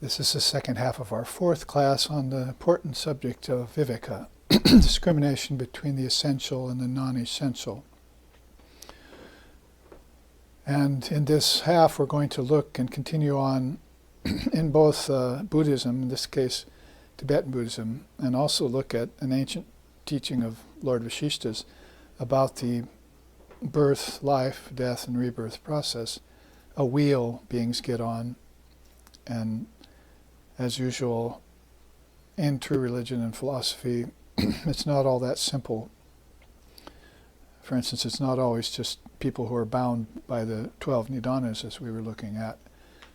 This is the second half of our fourth class on the important subject of Viveka, discrimination between the essential and the non-essential. And in this half we're going to look and continue on in both Buddhism, in this case Tibetan Buddhism, and also look at an ancient teaching of Lord Vasishta's about the birth, life, death, and rebirth process, a wheel beings get on, and as usual, in true religion and philosophy, it's not all that simple. For instance, it's not always just people who are bound by the 12 nidanas, as we were looking at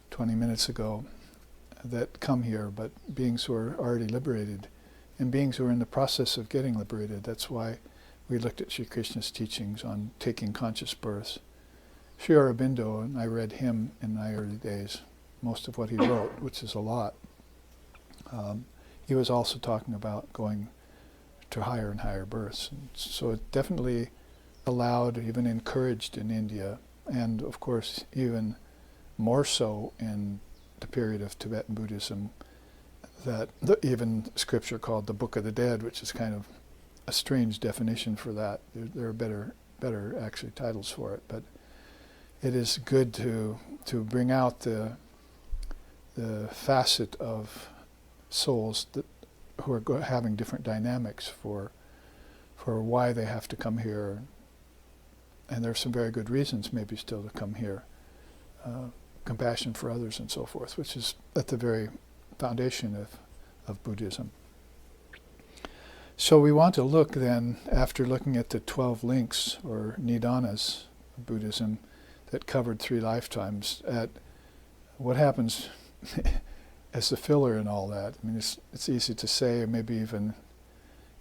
20 minutes ago, that come here, but beings who are already liberated, and beings who are in the process of getting liberated. That's why we looked at Sri Krishna's teachings on taking conscious births. Sri Aurobindo, and I read him in my early days, most of what he wrote, which is a lot. He was also talking about going to higher and higher births. And so it definitely allowed, even encouraged in India, and of course even more so in the period of Tibetan Buddhism, that even scripture called the Book of the Dead, which is kind of a strange definition for that. There are better actually titles for it, but it is good to bring out the facet of souls who are having different dynamics for why they have to come here, and there's some very good reasons maybe still to come here. Compassion for others and so forth, which is at the very foundation of Buddhism. So we want to look then, after looking at the 12 links or nidanas of Buddhism that covered 3 lifetimes, at what happens as the filler in all that. I mean, it's easy to say, or maybe even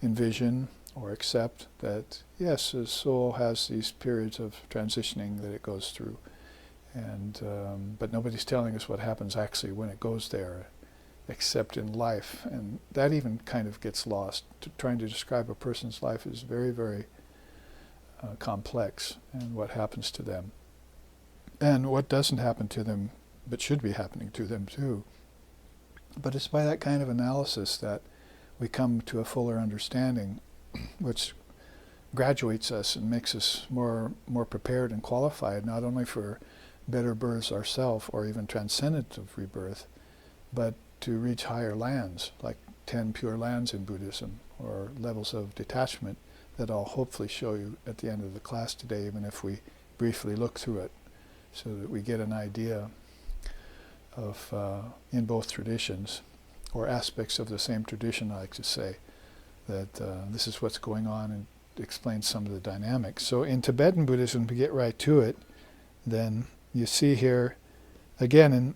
envision or accept that, yes, the soul has these periods of transitioning that it goes through, and but nobody's telling us what happens actually when it goes there, except in life, and that even kind of gets lost. Trying to describe a person's life is very, very complex, and what happens to them, and what doesn't happen to them, but should be happening to them too. But it's by that kind of analysis that we come to a fuller understanding, which graduates us and makes us more prepared and qualified, not only for better births ourselves or even transcendent of rebirth, but to reach higher lands, like 10 pure lands in Buddhism, or levels of detachment that I'll hopefully show you at the end of the class today, even if we briefly look through it, so that we get an idea of, in both traditions, or aspects of the same tradition, I like to say, that this is what's going on, and explains some of the dynamics. So in Tibetan Buddhism, to get right to it, then you see here, again in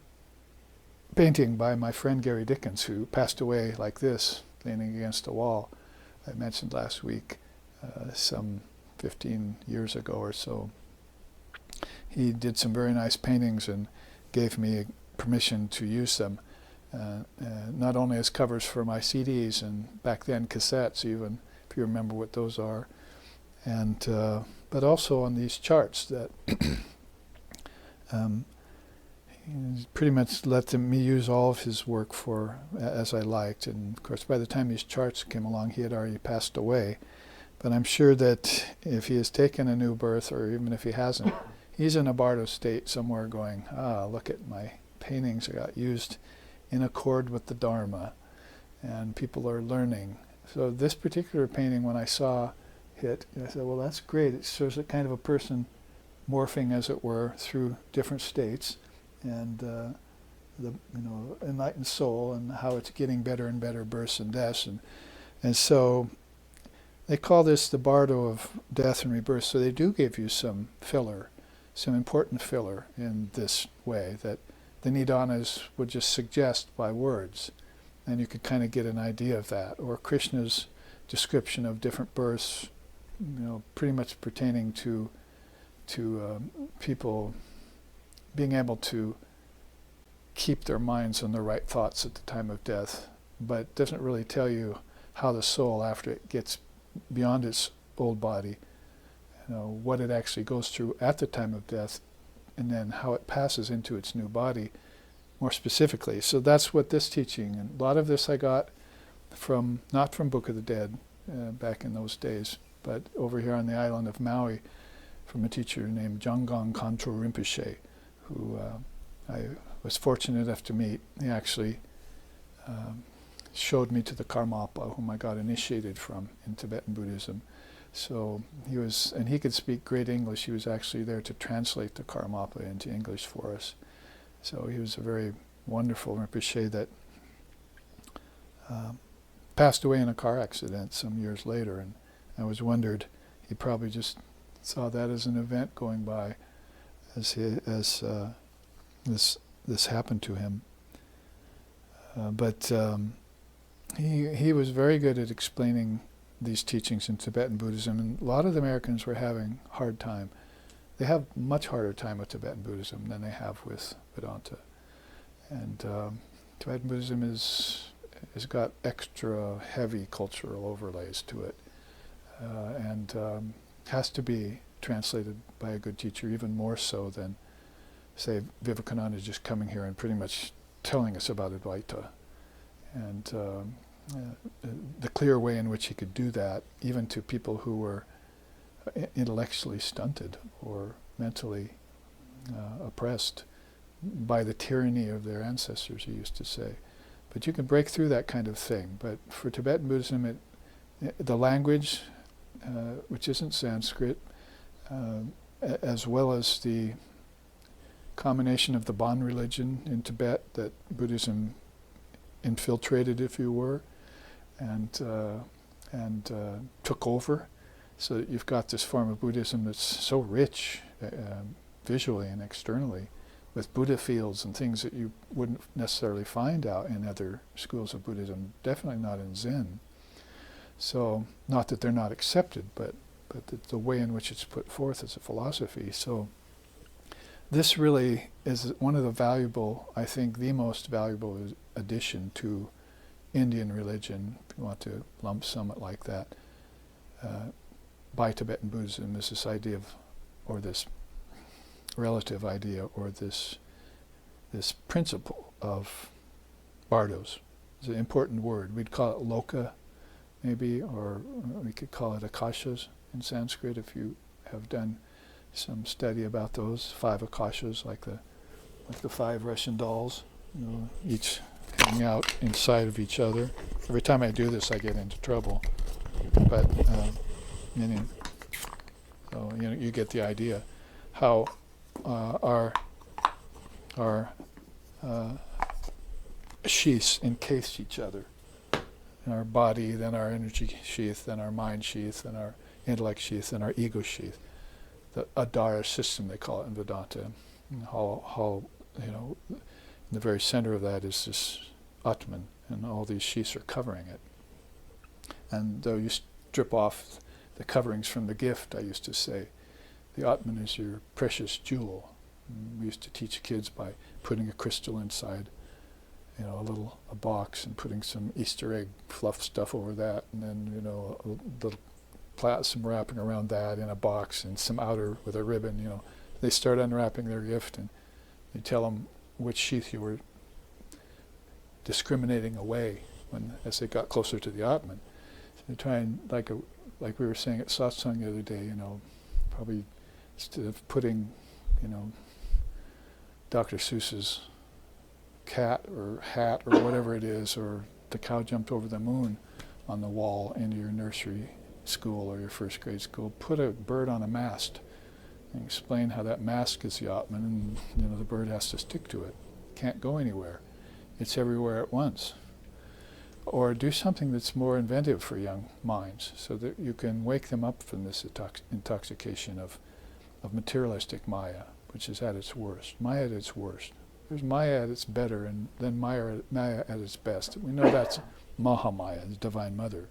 painting by my friend Gary Dickens, who passed away like this, leaning against a wall, I mentioned last week, some 15 years ago or so. He did some very nice paintings and gave me permission to use them, not only as covers for my CDs and back then cassettes, even if you remember what those are, and but also on these charts that he pretty much let me use all of his work for as I liked. And of course, by the time these charts came along, he had already passed away. But I'm sure that if he has taken a new birth, or even if he hasn't, he's in a bardo state somewhere going, look at my paintings that got used in accord with the Dharma, and people are learning. So this particular painting, when I saw it, I said, well, that's great. It shows a kind of a person morphing, as it were, through different states, and the enlightened soul, and how it's getting better and better births and deaths, and so they call this the bardo of death and rebirth. So they do give you some filler, some important filler in this way that the nidanas would just suggest by words, and you could kind of get an idea of that. Or Krishna's description of different births, pretty much pertaining to people being able to keep their minds on the right thoughts at the time of death, but doesn't really tell you how the soul, after it gets beyond its old body, what it actually goes through at the time of death, and then how it passes into its new body more specifically. So that's what this teaching, and a lot of this I got from, not from Book of the Dead back in those days, but over here on the island of Maui from a teacher named Janggang Khantrul Rinpoche, who I was fortunate enough to meet. He actually showed me to the Karmapa, whom I got initiated from in Tibetan Buddhism. So he was, and he could speak great English. He was actually there to translate the Karmapa into English for us. So he was a very wonderful Rinpoche that passed away in a car accident some years later, and I was wondered, he probably just saw that as an event going by as this happened to him. But he was very good at explaining these teachings in Tibetan Buddhism, and a lot of the Americans were having a hard time. They have much harder time with Tibetan Buddhism than they have with Vedanta. And Tibetan Buddhism has got extra heavy cultural overlays to it, and has to be translated by a good teacher, even more so than, say, Vivekananda just coming here and pretty much telling us about Advaita. And the clear way in which he could do that, even to people who were intellectually stunted or mentally oppressed by the tyranny of their ancestors, he used to say. But you can break through that kind of thing. But for Tibetan Buddhism, the language, which isn't Sanskrit, as well as the combination of the Bon religion in Tibet that Buddhism infiltrated, if you were, and took over, so that you've got this form of Buddhism that's so rich visually and externally, with Buddha fields and things that you wouldn't necessarily find out in other schools of Buddhism, definitely not in Zen. So, not that they're not accepted, but the way in which it's put forth as a philosophy. So, this really is one of the valuable, I think the most valuable addition to Indian religion, if you want to lump sum it like that, by Tibetan Buddhism, is this idea of, or this relative idea, or this principle of bardos. It's an important word. We'd call it loka, maybe, or we could call it akashas in Sanskrit, if you have done some study about those 5 akashas, like the 5 Russian dolls, each hanging out inside of each other. Every time I do this, I get into trouble. But meaning, so you get the idea. How our sheaths encase each other. In our body, then our energy sheath, then our mind sheath, then our intellect sheath, then our ego sheath. The Adara system, they call it in Vedanta. And how in the very center of that is this Atman, and all these sheaths are covering it. And though you strip off the coverings from the gift, I used to say, the Atman is your precious jewel. And we used to teach kids by putting a crystal inside, a box, and putting some Easter egg fluff stuff over that, and then a little some wrapping around that in a box, and some outer with a ribbon. They start unwrapping their gift, and you tell them which sheath you were discriminating away as they got closer to the Atman. So they try and, like we were saying at satsang the other day, probably instead of putting, Dr. Seuss's cat or hat or whatever it is, or the cow jumped over the moon on the wall into your nursery school or your first grade school, put a bird on a mast and explain how that mast is the Atman, and the bird has to stick to it. Can't go anywhere. It's everywhere at once. Or do something that's more inventive for young minds, so that you can wake them up from this intoxication of materialistic Maya, which is at its worst. Maya at its worst. There's Maya at its better, and then Maya at its best. We know that's Mahamaya, the Divine Mother.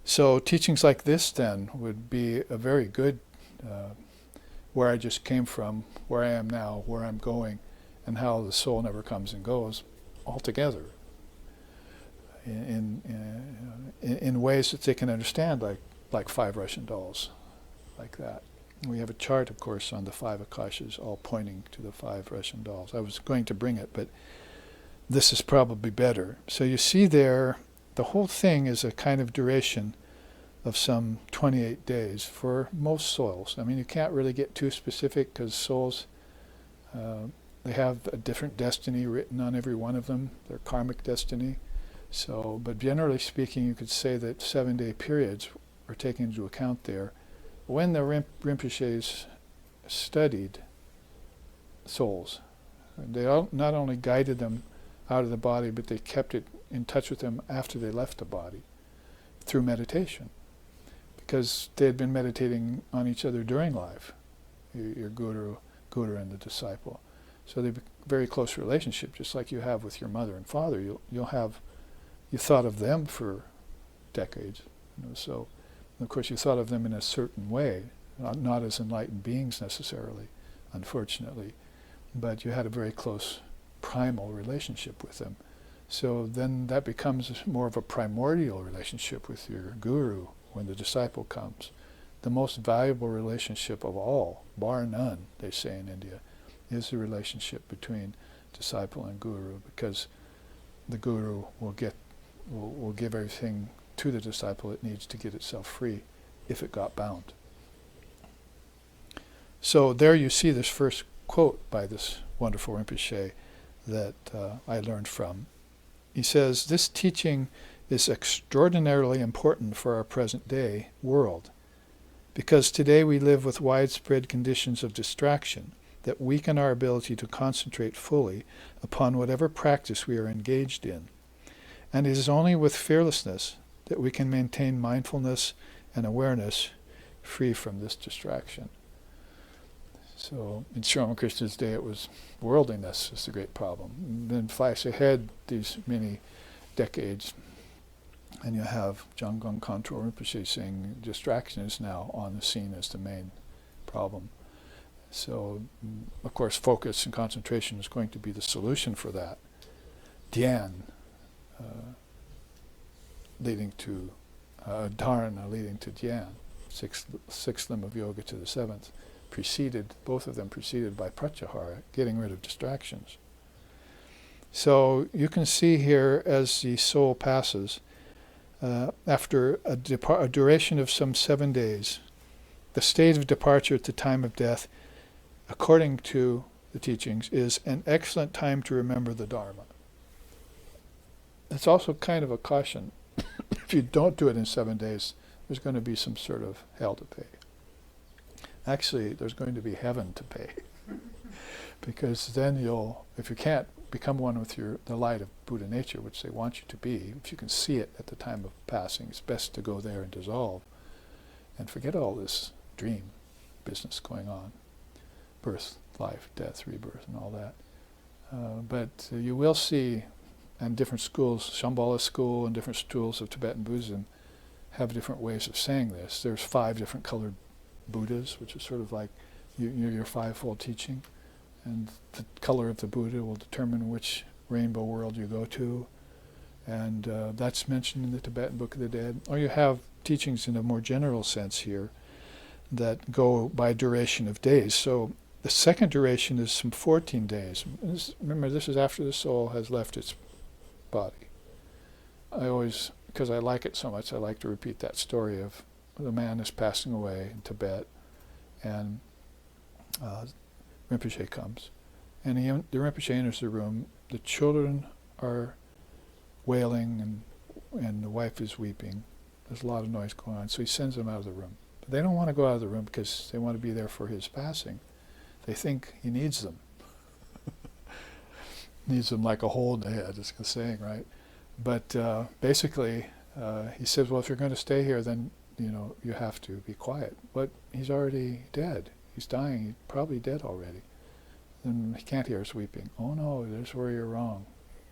So teachings like this then would be a very good, where I just came from, where I am now, where I'm going, and how the soul never comes and goes, all together in ways that they can understand, like 5 Russian dolls, like that. We have a chart, of course, on the 5 Akashas, all pointing to the 5 Russian dolls. I was going to bring it, but this is probably better. So you see there, the whole thing is a kind of duration of some 28 days for most souls. I mean, you can't really get too specific because souls, they have a different destiny written on every one of them, their karmic destiny. So, but generally speaking, you could say that 7-day periods are taken into account there. When the Rinpoches studied souls, they not only guided them out of the body, but they kept it in touch with them after they left the body through meditation, because they had been meditating on each other during life, your guru and the disciple. So they have a very close relationship, just like you have with your mother and father. You thought of them for decades, so of course you thought of them in a certain way, not as enlightened beings necessarily, unfortunately, but you had a very close primal relationship with them. So then that becomes more of a primordial relationship with your guru when the disciple comes. The most valuable relationship of all, bar none, they say in India, is the relationship between disciple and guru, because the guru will give everything to the disciple it needs to get itself free if it got bound. So there you see this first quote by this wonderful Rinpoche that I learned from. He says, "This teaching is extraordinarily important for our present day world, because today we live with widespread conditions of distraction that weaken our ability to concentrate fully upon whatever practice we are engaged in. And it is only with fearlessness that we can maintain mindfulness and awareness free from this distraction." So in Sri Ramakrishna's day it was worldliness is the great problem. And then flash ahead these many decades and you have Jamgon Khantrul Rinpoche saying distraction is now on the scene as the main problem. So of course focus and concentration is going to be the solution for that. Dhyan leading to dharana leading to dhyan, sixth limb of yoga to the seventh, both of them preceded by pratyahara, getting rid of distractions. So you can see here as the soul passes, after a duration of some 7 days, the state of departure at the time of death, according to the teachings, is an excellent time to remember the Dharma. It's also kind of a caution. If you don't do it in 7 days, there's going to be some sort of hell to pay. Actually, there's going to be heaven to pay. Because then if you can't become one with the light of Buddha nature, which they want you to be, if you can see it at the time of passing, it's best to go there and dissolve and forget all this dream business going on. Birth, life, death, rebirth, and all that. But you will see, and different schools, Shambhala school and different schools of Tibetan Buddhism have different ways of saying this. There's 5 different colored Buddhas, which is sort of like your fivefold teaching. And the color of the Buddha will determine which rainbow world you go to. And that's mentioned in the Tibetan Book of the Dead. Or you have teachings in a more general sense here that go by duration of days. So the second duration is some 14 days. Remember, this is after the soul has left its body. Because I like it so much, I like to repeat that story of the man is passing away in Tibet, and Rinpoche comes. And the Rinpoche enters the room. The children are wailing, and the wife is weeping. There's a lot of noise going on, so he sends them out of the room. But they don't want to go out of the room because they want to be there for his passing. They think he needs them. Needs them like a hole in the head, is the saying, right? But basically, he says, well, if you're going to stay here, then you have to be quiet. But he's already dead. He's dying. He's probably dead already. And he can't hear us weeping. Oh no, that's where you're wrong.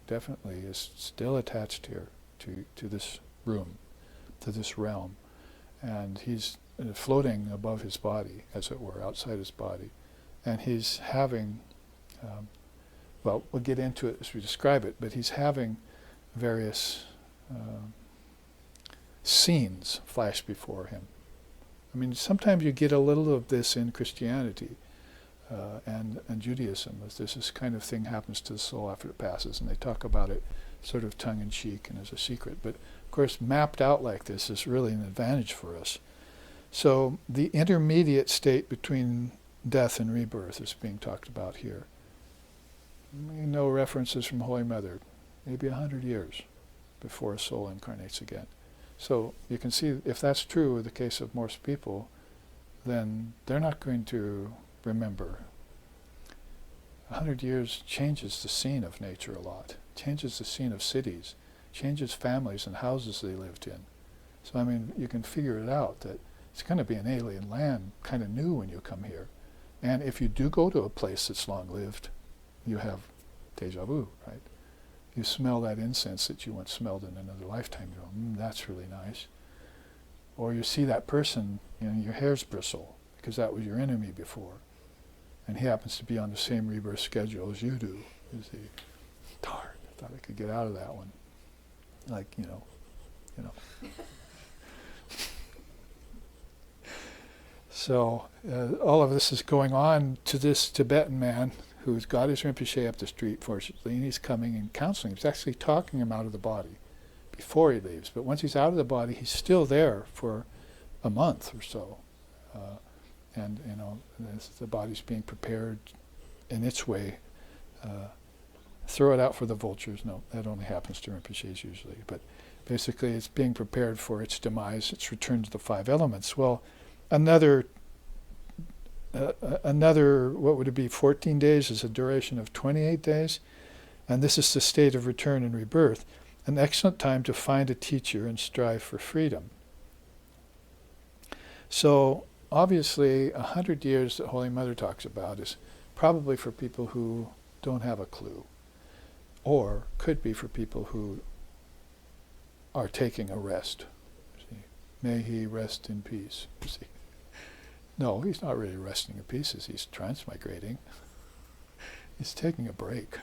Definitely is still attached here to this room, to this realm. And he's floating above his body, as it were, outside his body. And he's having, we'll get into it as we describe it, but he's having various scenes flash before him I mean, sometimes you get a little of this in Christianity and Judaism, as this kind of thing happens to the soul after it passes, and they talk about it sort of tongue-in-cheek and as a secret. But, of course, mapped out like this is really an advantage for us. So the intermediate state between death and rebirth is being talked about here. You know, references from Holy Mother, maybe 100 years before a soul incarnates again. So you can see if that's true in the case of most people, then they're not going to remember. 100 years changes the scene of nature a lot, changes the scene of cities, changes families and houses they lived in. So I mean, you can figure it out that it's going to be an alien land, kind of new when you come here. And if you do go to a place that's long-lived, you have déjà vu, right? You smell that incense that you once smelled in another lifetime, you go, that's really nice. Or you see that person, you know, your hairs bristle, because that was your enemy before. And he happens to be on the same rebirth schedule as you do. You see, darn, I thought I could get out of that one. Like, you know. So all of this is going on to this Tibetan man who's got his Rinpoche up the street, fortunately, and he's coming and counseling. He's actually talking him out of the body before he leaves. But once he's out of the body, he's still there for a month or so. And, you know, as the body's being prepared in its way. Throw it out for the vultures. No, that only happens to Rinpoches usually. But basically it's being prepared for its demise, its return to the five elements. Well, another, what would it be, 14 days is a duration of 28 days. And this is the state of return and rebirth. An excellent time to find a teacher and strive for freedom. So obviously 100 years that Holy Mother talks about is probably for people who don't have a clue, or could be for people who are taking a rest. See? May he rest in peace. See? No, he's not really resting in peace, he's transmigrating. He's taking a break.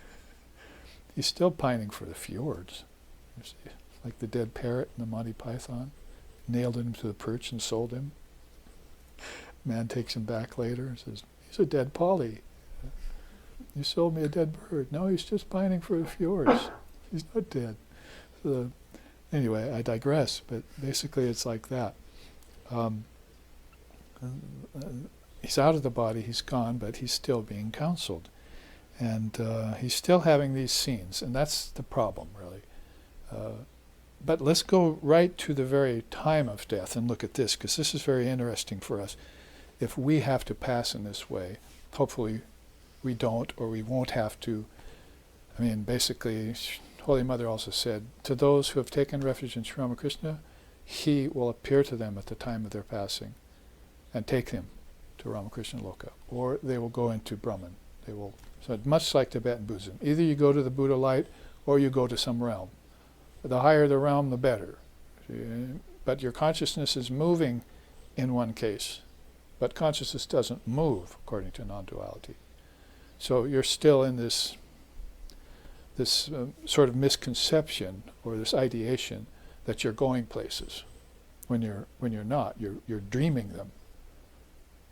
He's still pining for the fjords. You see? Like the dead parrot in the Monty Python. Nailed him to the perch and sold him. Man takes him back later and says, he's a dead Polly. You sold me a dead bird. No, he's just pining for the fjords. He's not dead. So, anyway, I digress, but basically it's like that. He's out of the body, he's gone, but he's still being counseled. And he's still having these scenes, and that's the problem, really. But let's go right to the very time of death and look at this, because this is very interesting for us. If we have to pass in this way, hopefully we don't, or we won't have to. I mean, basically, Holy Mother also said, to those who have taken refuge in Sri Ramakrishna, he will appear to them at the time of their passing and take them to Ramakrishna Loka, or they will go into Brahman. They will, so much like Tibetan Buddhism. Either you go to the Buddha light, or you go to some realm. The higher the realm, the better. But your consciousness is moving in one case, but consciousness doesn't move according to non-duality. So you're still in this sort of misconception or this ideation that you're going places when you're not. You're dreaming them.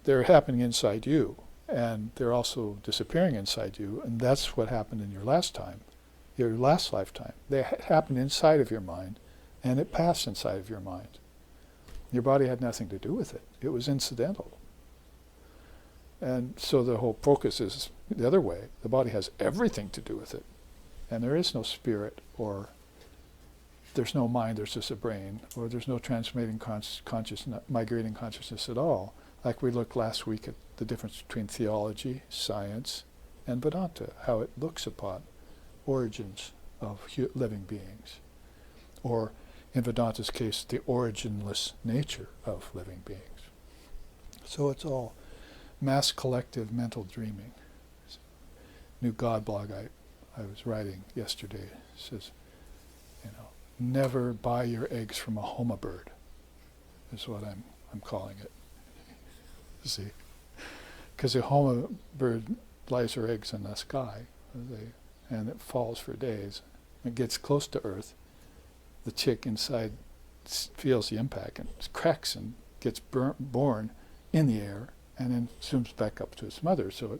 They're happening inside you, and they're also disappearing inside you, and that's what happened in your last lifetime. They happened inside of your mind, and it passed inside of your mind. Your body had nothing to do with it. It was incidental. And so the whole focus is the other way. The body has everything to do with it. And there is no spirit, or there's no mind, there's just a brain, or there's no transmitting migrating consciousness at all. Like we looked last week at the difference between theology, science, and Vedanta, how it looks upon origins of living beings. Or, in Vedanta's case, the originless nature of living beings. So it's all mass collective mental dreaming. New God blog I was writing yesterday says, never buy your eggs from a Homa bird, is what I'm calling it. See, because the Homa bird lays her eggs in the sky, and it falls for days. It gets close to Earth. The chick inside feels the impact and cracks and gets born in the air and then zooms back up to its mother. So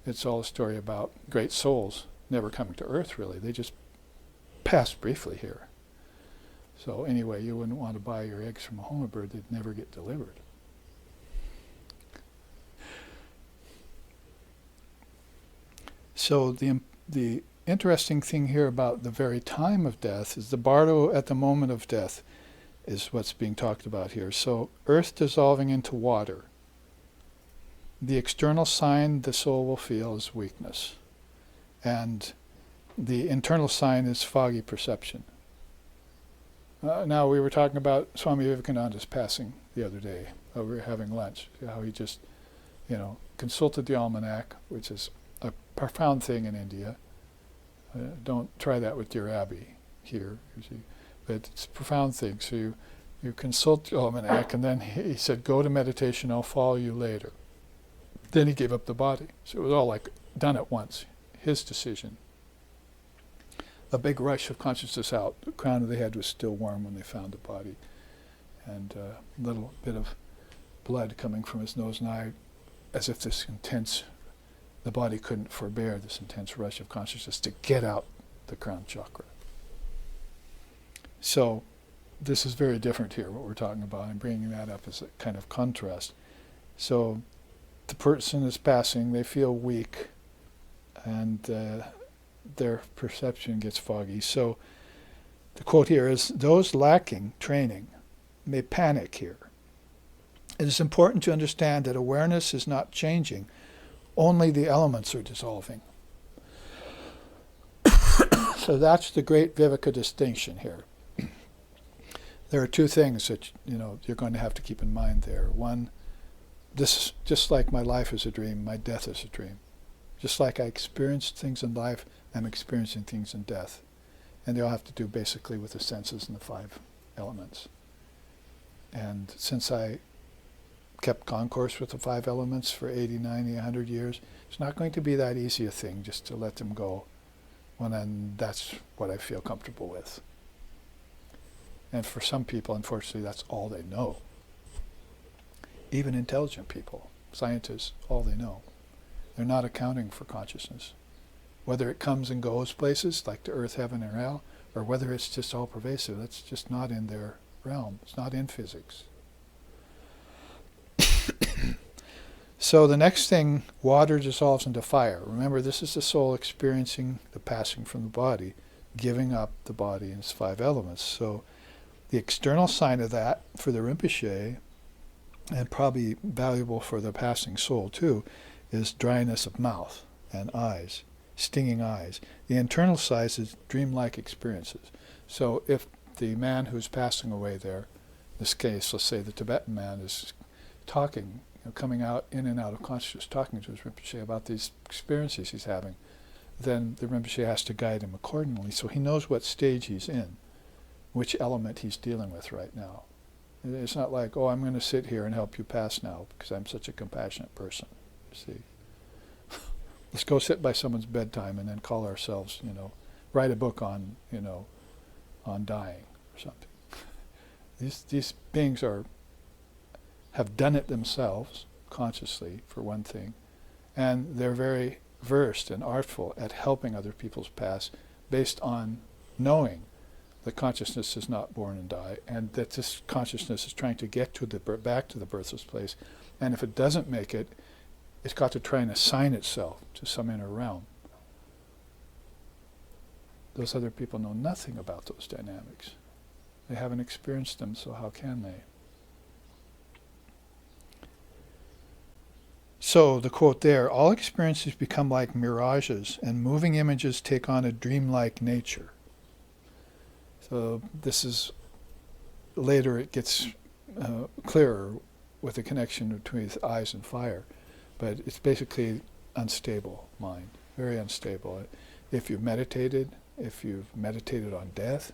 it's all a story about great souls never coming to Earth, really. They just pass briefly here. So anyway, you wouldn't want to buy your eggs from a hummingbird. They'd never get delivered. So the interesting thing here about the very time of death is the bardo at the moment of death is what's being talked about here. So earth dissolving into water. The external sign the soul will feel is weakness. And the internal sign is foggy perception. Now we were talking about Swami Vivekananda's passing the other day. We were having lunch. How he just, consulted the almanac, which is a profound thing in India. Don't try that with Dear Abbey here, you see. But it's a profound thing. So you consult the almanac, and then he said, go to meditation, I'll follow you later. Then he gave up the body. So it was all like done at once. His decision. A big rush of consciousness out. The crown of the head was still warm when they found the body. And a little bit of blood coming from his nose and eye, as if the body couldn't forbear this intense rush of consciousness to get out the crown chakra. So this is very different here, what we're talking about. I'm bringing that up as a kind of contrast. So the person is passing, they feel weak, and their perception gets foggy. So the quote here is, those lacking training may panic here. It is important to understand that awareness is not changing, only the elements are dissolving. So that's the great Viveka distinction here. There are two things that you're going to have to keep in mind there. One, this just like my life is a dream, my death is a dream. Just like I experienced things in life, I'm experiencing things in death. And they all have to do basically with the senses and the 5 elements. And since I kept concourse with the 5 elements for 80, 90, 100 years, it's not going to be that easy a thing just to let them go when that's what I feel comfortable with. And for some people, unfortunately, that's all they know. Even intelligent people, scientists, all they know. They're not accounting for consciousness. Whether it comes and goes places, like to earth, heaven, and hell, or whether it's just all pervasive, that's just not in their realm. It's not in physics. So the next thing, water dissolves into fire. Remember, this is the soul experiencing the passing from the body, giving up the body and its 5 elements. So the external sign of that for the Rinpoche, and probably valuable for the passing soul too, is dryness of mouth and eyes, stinging eyes. The internal sign is dreamlike experiences. So if the man who's passing away there, in this case, let's say the Tibetan man is talking, coming out in and out of consciousness, talking to his Rinpoche about these experiences he's having, then the Rinpoche has to guide him accordingly so he knows what stage he's in, which element he's dealing with right now. It's not like, I'm going to sit here and help you pass now because I'm such a compassionate person. See, let's go sit by someone's bedtime and then call ourselves, write a book on, on dying or something. These beings have done it themselves consciously, for one thing, and they're very versed and artful at helping other people's pass based on knowing that consciousness is not born and die, and that this consciousness is trying to get to back to the birthless place, and if it doesn't make it, it's got to try and assign itself to some inner realm. Those other people know nothing about those dynamics. They haven't experienced them, so how can they? So, the quote there, all experiences become like mirages, and moving images take on a dreamlike nature. So this is, later it gets clearer with the connection between eyes and fire, but it's basically unstable mind, very unstable. If you've meditated on death,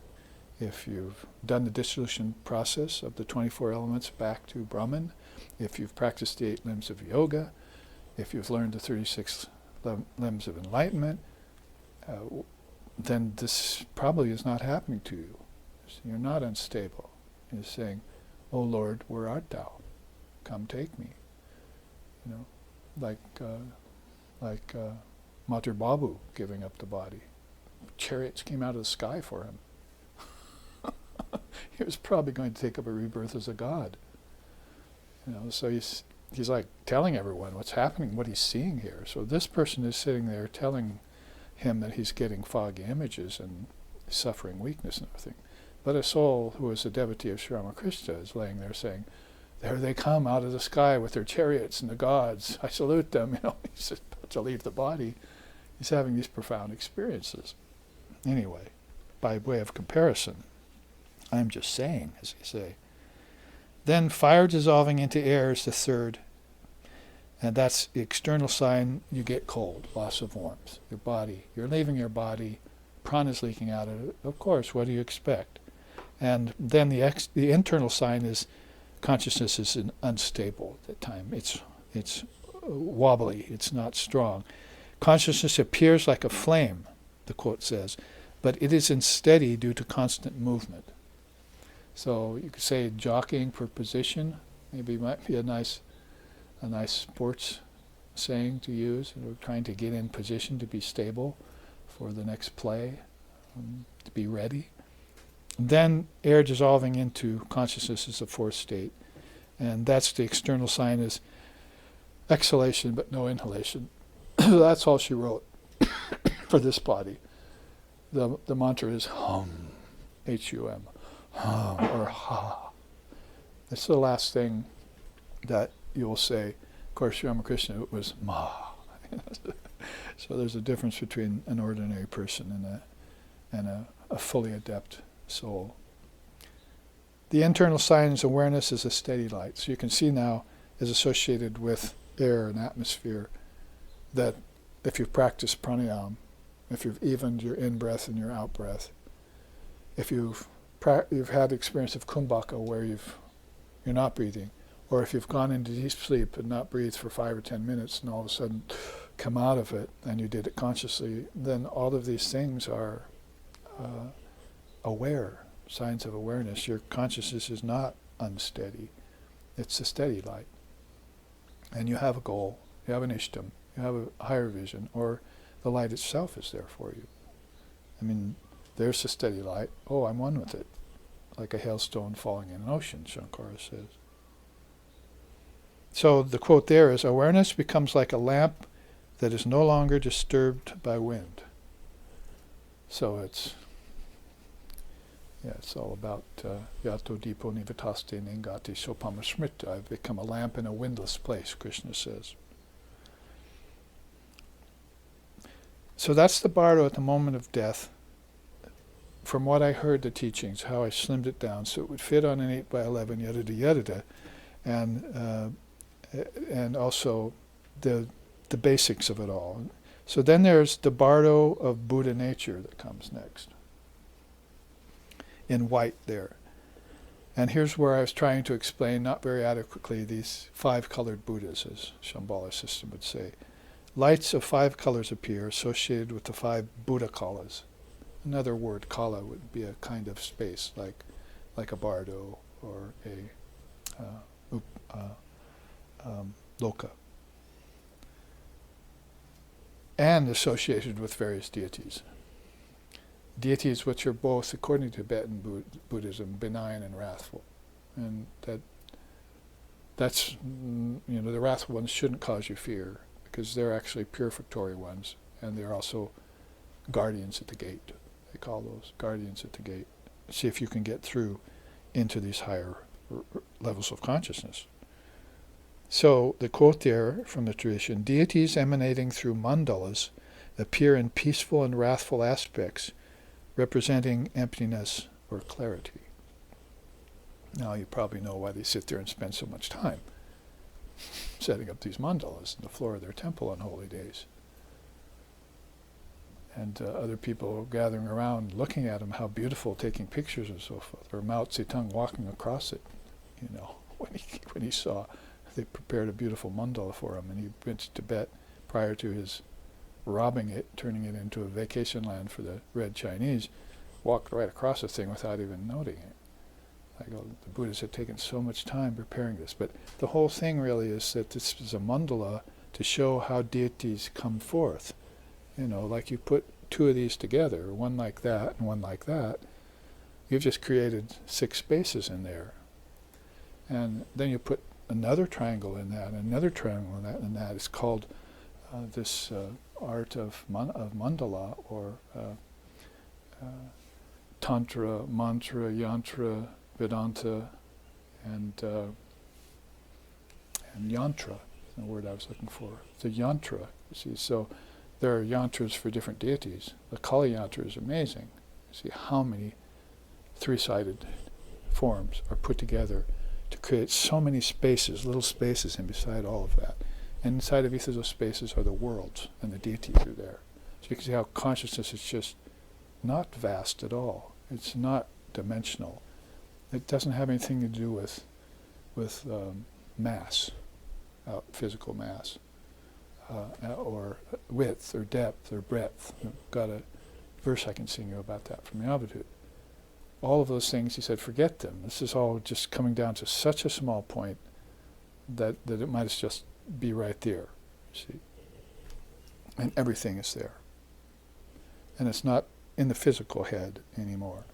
if you've done the dissolution process of the 24 elements back to Brahman, if you've practiced the 8 limbs of yoga, if you've learned the 36 limbs of enlightenment, then this probably is not happening to you. So you're not unstable. You're saying, "O Lord, where art thou? Come take me." You know, like Matur Babu giving up the body. Chariots came out of the sky for him. He was probably going to take up a rebirth as a god. You know, so he's like telling everyone what's happening, what he's seeing here. So this person is sitting there telling him that he's getting foggy images and suffering weakness and everything. But a soul who is a devotee of Sri Ramakrishna is laying there saying, "There they come out of the sky with their chariots and the gods. I salute them." You know, he's just about to leave the body. He's having these profound experiences. Anyway, by way of comparison, I'm just saying, as they say. Then fire dissolving into air is the third, and that's the external sign. You get cold, loss of warmth. Your body, you're leaving your body, prana is leaking out of it. Of course, what do you expect? And then the internal sign is consciousness is unstable at that time. It's wobbly, it's not strong. Consciousness appears like a flame, the quote says, but it is unsteady due to constant movement. So you could say jockeying for position, maybe might be a nice sports saying to use. We're trying to get in position to be stable for the next play, to be ready. And then air dissolving into consciousness is the fourth state, and that's the external sign is exhalation but no inhalation. That's all she wrote for this body. The mantra is hum, H-U-M. Or ha. That's the last thing that you will say. Of course, Sri Ramakrishna was ma. So there's a difference between an ordinary person and a fully adept soul. The internal signs awareness is a steady light. So you can see now is associated with air and atmosphere that if you've practiced pranayama, if you've evened your in-breath and your out-breath, if you've had the experience of kumbhaka where you're not breathing, or if you've gone into deep sleep and not breathed for 5 or 10 minutes and all of a sudden come out of it and you did it consciously, then all of these things are aware, signs of awareness. Your consciousness is not unsteady. It's a steady light. And you have a goal, you have an ishtam, you have a higher vision, or the light itself is there for you. I mean, there's a steady light. Oh, I'm one with it. Like a hailstone falling in an ocean, Shankara says. So the quote there is, awareness becomes like a lamp that is no longer disturbed by wind. So it's all about yato dipo nivataste ningati sopama smrita. I've become a lamp in a windless place, Krishna says. So that's the bardo at the moment of death. From what I heard the teachings, how I slimmed it down so it would fit on an 8x11 yadada yadada, and also the basics of it all. So then there's the bardo of Buddha nature that comes next, in white there. And here's where I was trying to explain, not very adequately, these 5 colored Buddhas, as Shambhala system would say. Lights of 5 colors appear associated with the 5 Buddha kalas. Another word, kala, would be a kind of space, like a bardo or a loka. And associated with various deities. Deities which are both, according to Tibetan Buddhism, benign and wrathful. And that's, the wrathful ones shouldn't cause you fear, because they're actually purificatory ones, and they're also guardians at the gate. They call those guardians at the gate. See if you can get through into these higher levels of consciousness. So the quote there from the tradition, deities emanating through mandalas appear in peaceful and wrathful aspects, representing emptiness or clarity. Now you probably know why they sit there and spend so much time setting up these mandalas on the floor of their temple on holy days. And other people gathering around looking at them, how beautiful, taking pictures and so forth. Or Mao Zedong walking across it, when he saw they prepared a beautiful mandala for him, and he went to Tibet prior to his robbing it, turning it into a vacation land for the Red Chinese, walked right across the thing without even noting it. I go, the Buddhas have taken so much time preparing this. But the whole thing really is that this is a mandala to show how deities come forth. Like you put two of these together, one like that and one like that, you've just created 6 spaces in there. And then you put another triangle in that, and another triangle in that, and that. It's called this art of mandala, or Tantra, mantra, yantra, Vedanta, and yantra, the word I was looking for. The yantra, you see. So there are yantras for different deities. The Kali yantra is amazing. You see how many 3-sided forms are put together to create so many spaces, little spaces in beside all of that. And inside of each of those spaces are the worlds, and the deities are there. So you can see how consciousness is just not vast at all. It's not dimensional. It doesn't have anything to do with mass, physical mass, or width, or depth, or breadth. I've got a verse I can sing you about that from the Advaita. All of those things, he said, forget them. This is all just coming down to such a small point that it might as just be right there, see. And everything is there. And it's not in the physical head anymore.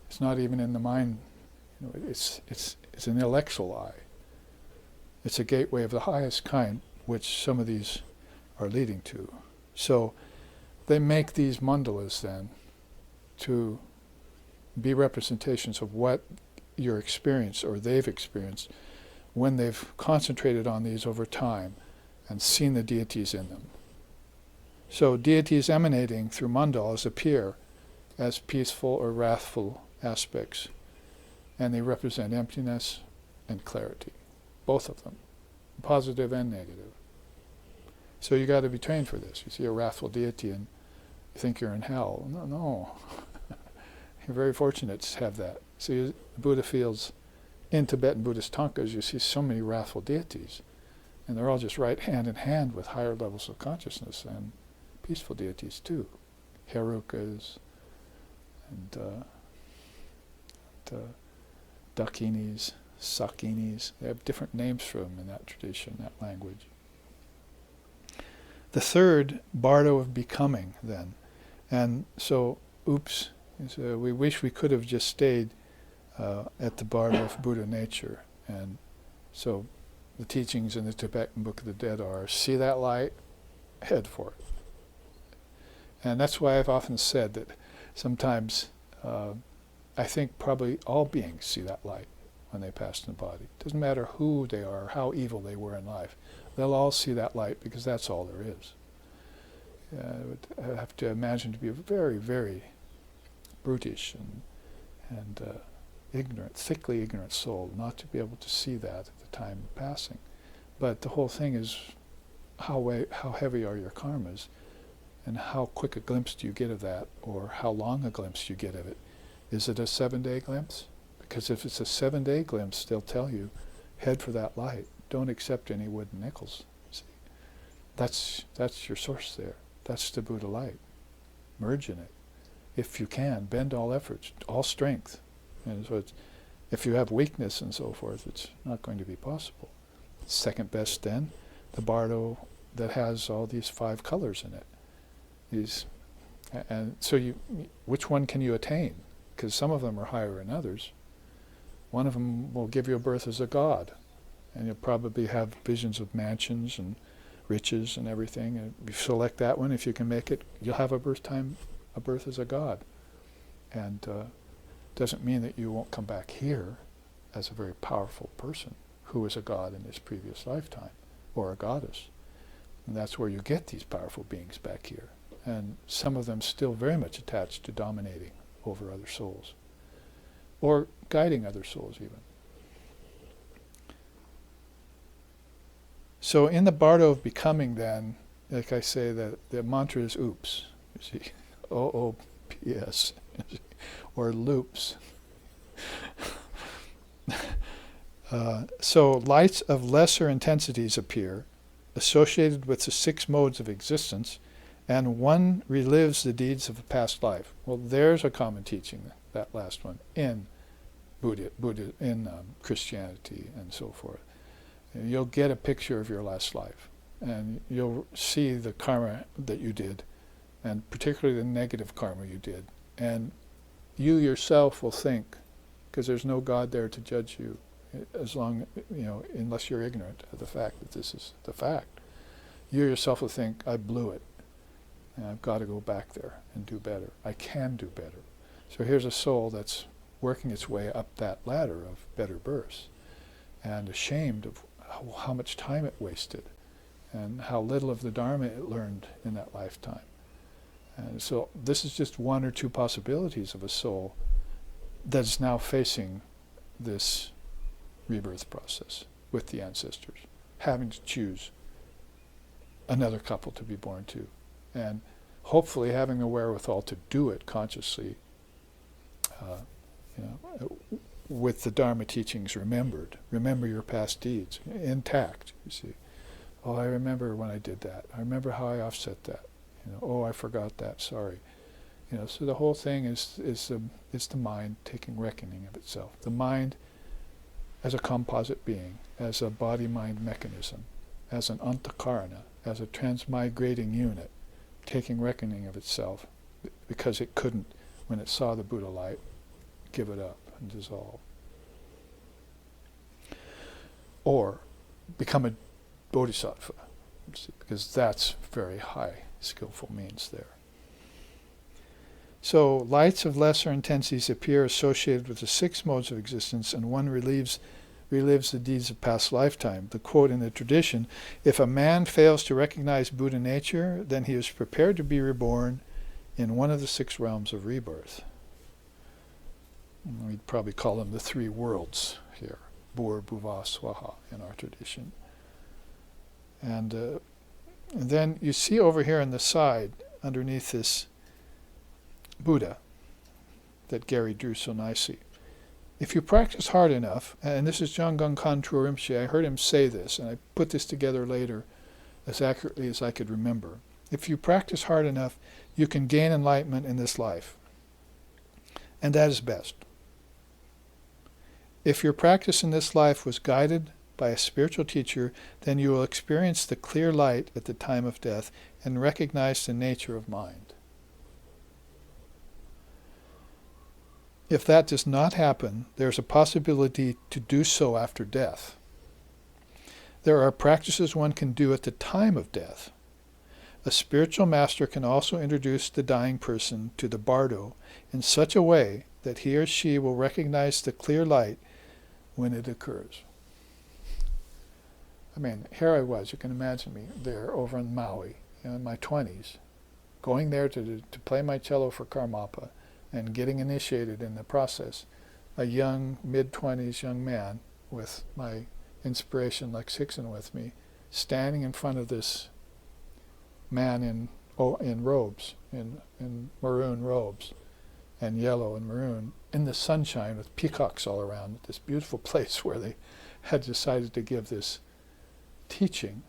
It's not even in the mind. It's an intellectual eye. It's a gateway of the highest kind, which some of these are leading to. So they make these mandalas then to be representations of what your experience, or they've experienced, when they've concentrated on these over time and seen the deities in them. So deities emanating through mandalas appear as peaceful or wrathful aspects, and they represent emptiness and clarity, both of them, positive and negative. So you got to be trained for this. You see a wrathful deity and you think you're in hell. No. You're very fortunate to have that. See, the Buddha feels, in Tibetan Buddhist tankas, you see so many wrathful deities, and they're all just right hand in hand with higher levels of consciousness and peaceful deities too. Herukas and Dakinis, Sakinis. They have different names for them in that tradition, that language. The third, bardo of becoming, then. And so, we wish we could have just stayed at the bardo of Buddha nature. And so the teachings in the Tibetan Book of the Dead are, see that light, head for it. And that's why I've often said that sometimes I think probably all beings see that light when they pass in the body. It doesn't matter who they are or how evil they were in life. They'll all see that light because that's all there is. I have to imagine to be a very, very brutish and ignorant, thickly ignorant soul not to be able to see that at the time of passing. But the whole thing is how heavy are your karmas, and how quick a glimpse do you get of that, or how long a glimpse you get of it. Is it a 7-day glimpse? Because if it's a 7-day glimpse, they'll tell you, head for that light. Don't accept any wooden nickels. See? That's your source there. That's the Buddha light. Merge in it. If you can, bend all efforts, all strength. And so if you have weakness and so forth, it's not going to be possible. Second best then, the bardo that has all these 5 colors in it. And so which one can you attain? Because some of them are higher than others. One of them will give you a birth as a god, and you'll probably have visions of mansions and riches and everything. And if you select that one, if you can make it, you'll have a birth as a god. And doesn't mean that you won't come back here as a very powerful person who was a god in this previous lifetime, or a goddess. And that's where you get these powerful beings back here. And some of them still very much attached to dominating over other souls, or guiding other souls even. So in the bardo of becoming then, like I say, the mantra is oops, you see, O-O-P-S, or loops. So lights of lesser intensities appear, associated with the 6 modes of existence, and one relives the deeds of a past life. Well, there's a common teaching, that last one, in Buddha in Christianity and so forth. You'll get a picture of your last life, and you'll see the karma that you did, and particularly the negative karma you did. And you yourself will think, because there's no God there to judge you, as long, unless you're ignorant of the fact that this is the fact. You yourself will think, I blew it, and I've got to go back there and do better. I can do better. So here's a soul that's working its way up that ladder of better births, and ashamed of how much time it wasted, and how little of the Dharma it learned in that lifetime. And so this is just one or two possibilities of a soul that's now facing this rebirth process with the ancestors, having to choose another couple to be born to, and hopefully having the wherewithal to do it consciously, with the Dharma teachings remembered. Remember your past deeds, intact, you see. Oh, I remember when I did that. I remember how I offset that. Oh, I forgot that, sorry. So the whole thing is the mind taking reckoning of itself. The mind as a composite being, as a body-mind mechanism, as an antakarana, as a transmigrating unit, taking reckoning of itself because it couldn't, when it saw the Buddha light, give it up and dissolve. Or become a bodhisattva, because that's very high skillful means there. So lights of lesser intensities appear associated with the 6 modes of existence, and one relives the deeds of past lifetime. The quote in the tradition, if a man fails to recognize Buddha nature, then he is prepared to be reborn in one of the 6 realms of rebirth. We'd probably call them the 3 worlds here, Bur, Bhuva, Swaha in our tradition. And then you see over here on the side, underneath this Buddha that Gary drew so nicely. If you practice hard enough, and this is Jamgon Khantrul Rinpoche, I heard him say this, and I put this together later as accurately as I could remember. If you practice hard enough, you can gain enlightenment in this life. And that is best. If your practice in this life was guided by a spiritual teacher, then you will experience the clear light at the time of death and recognize the nature of mind. If that does not happen, there's a possibility to do so after death. There are practices one can do at the time of death. A spiritual master can also introduce the dying person to the bardo in such a way that he or she will recognize the clear light when it occurs. I mean, here I was, you can imagine me there over in Maui, in my 20s, going there to play my cello for Karmapa and getting initiated in the process. A young, mid-20s young man with my inspiration Lexixin with me, standing in front of this man in robes, in maroon robes, and yellow and maroon, in the sunshine with peacocks all around, this beautiful place where they had decided to give this teaching,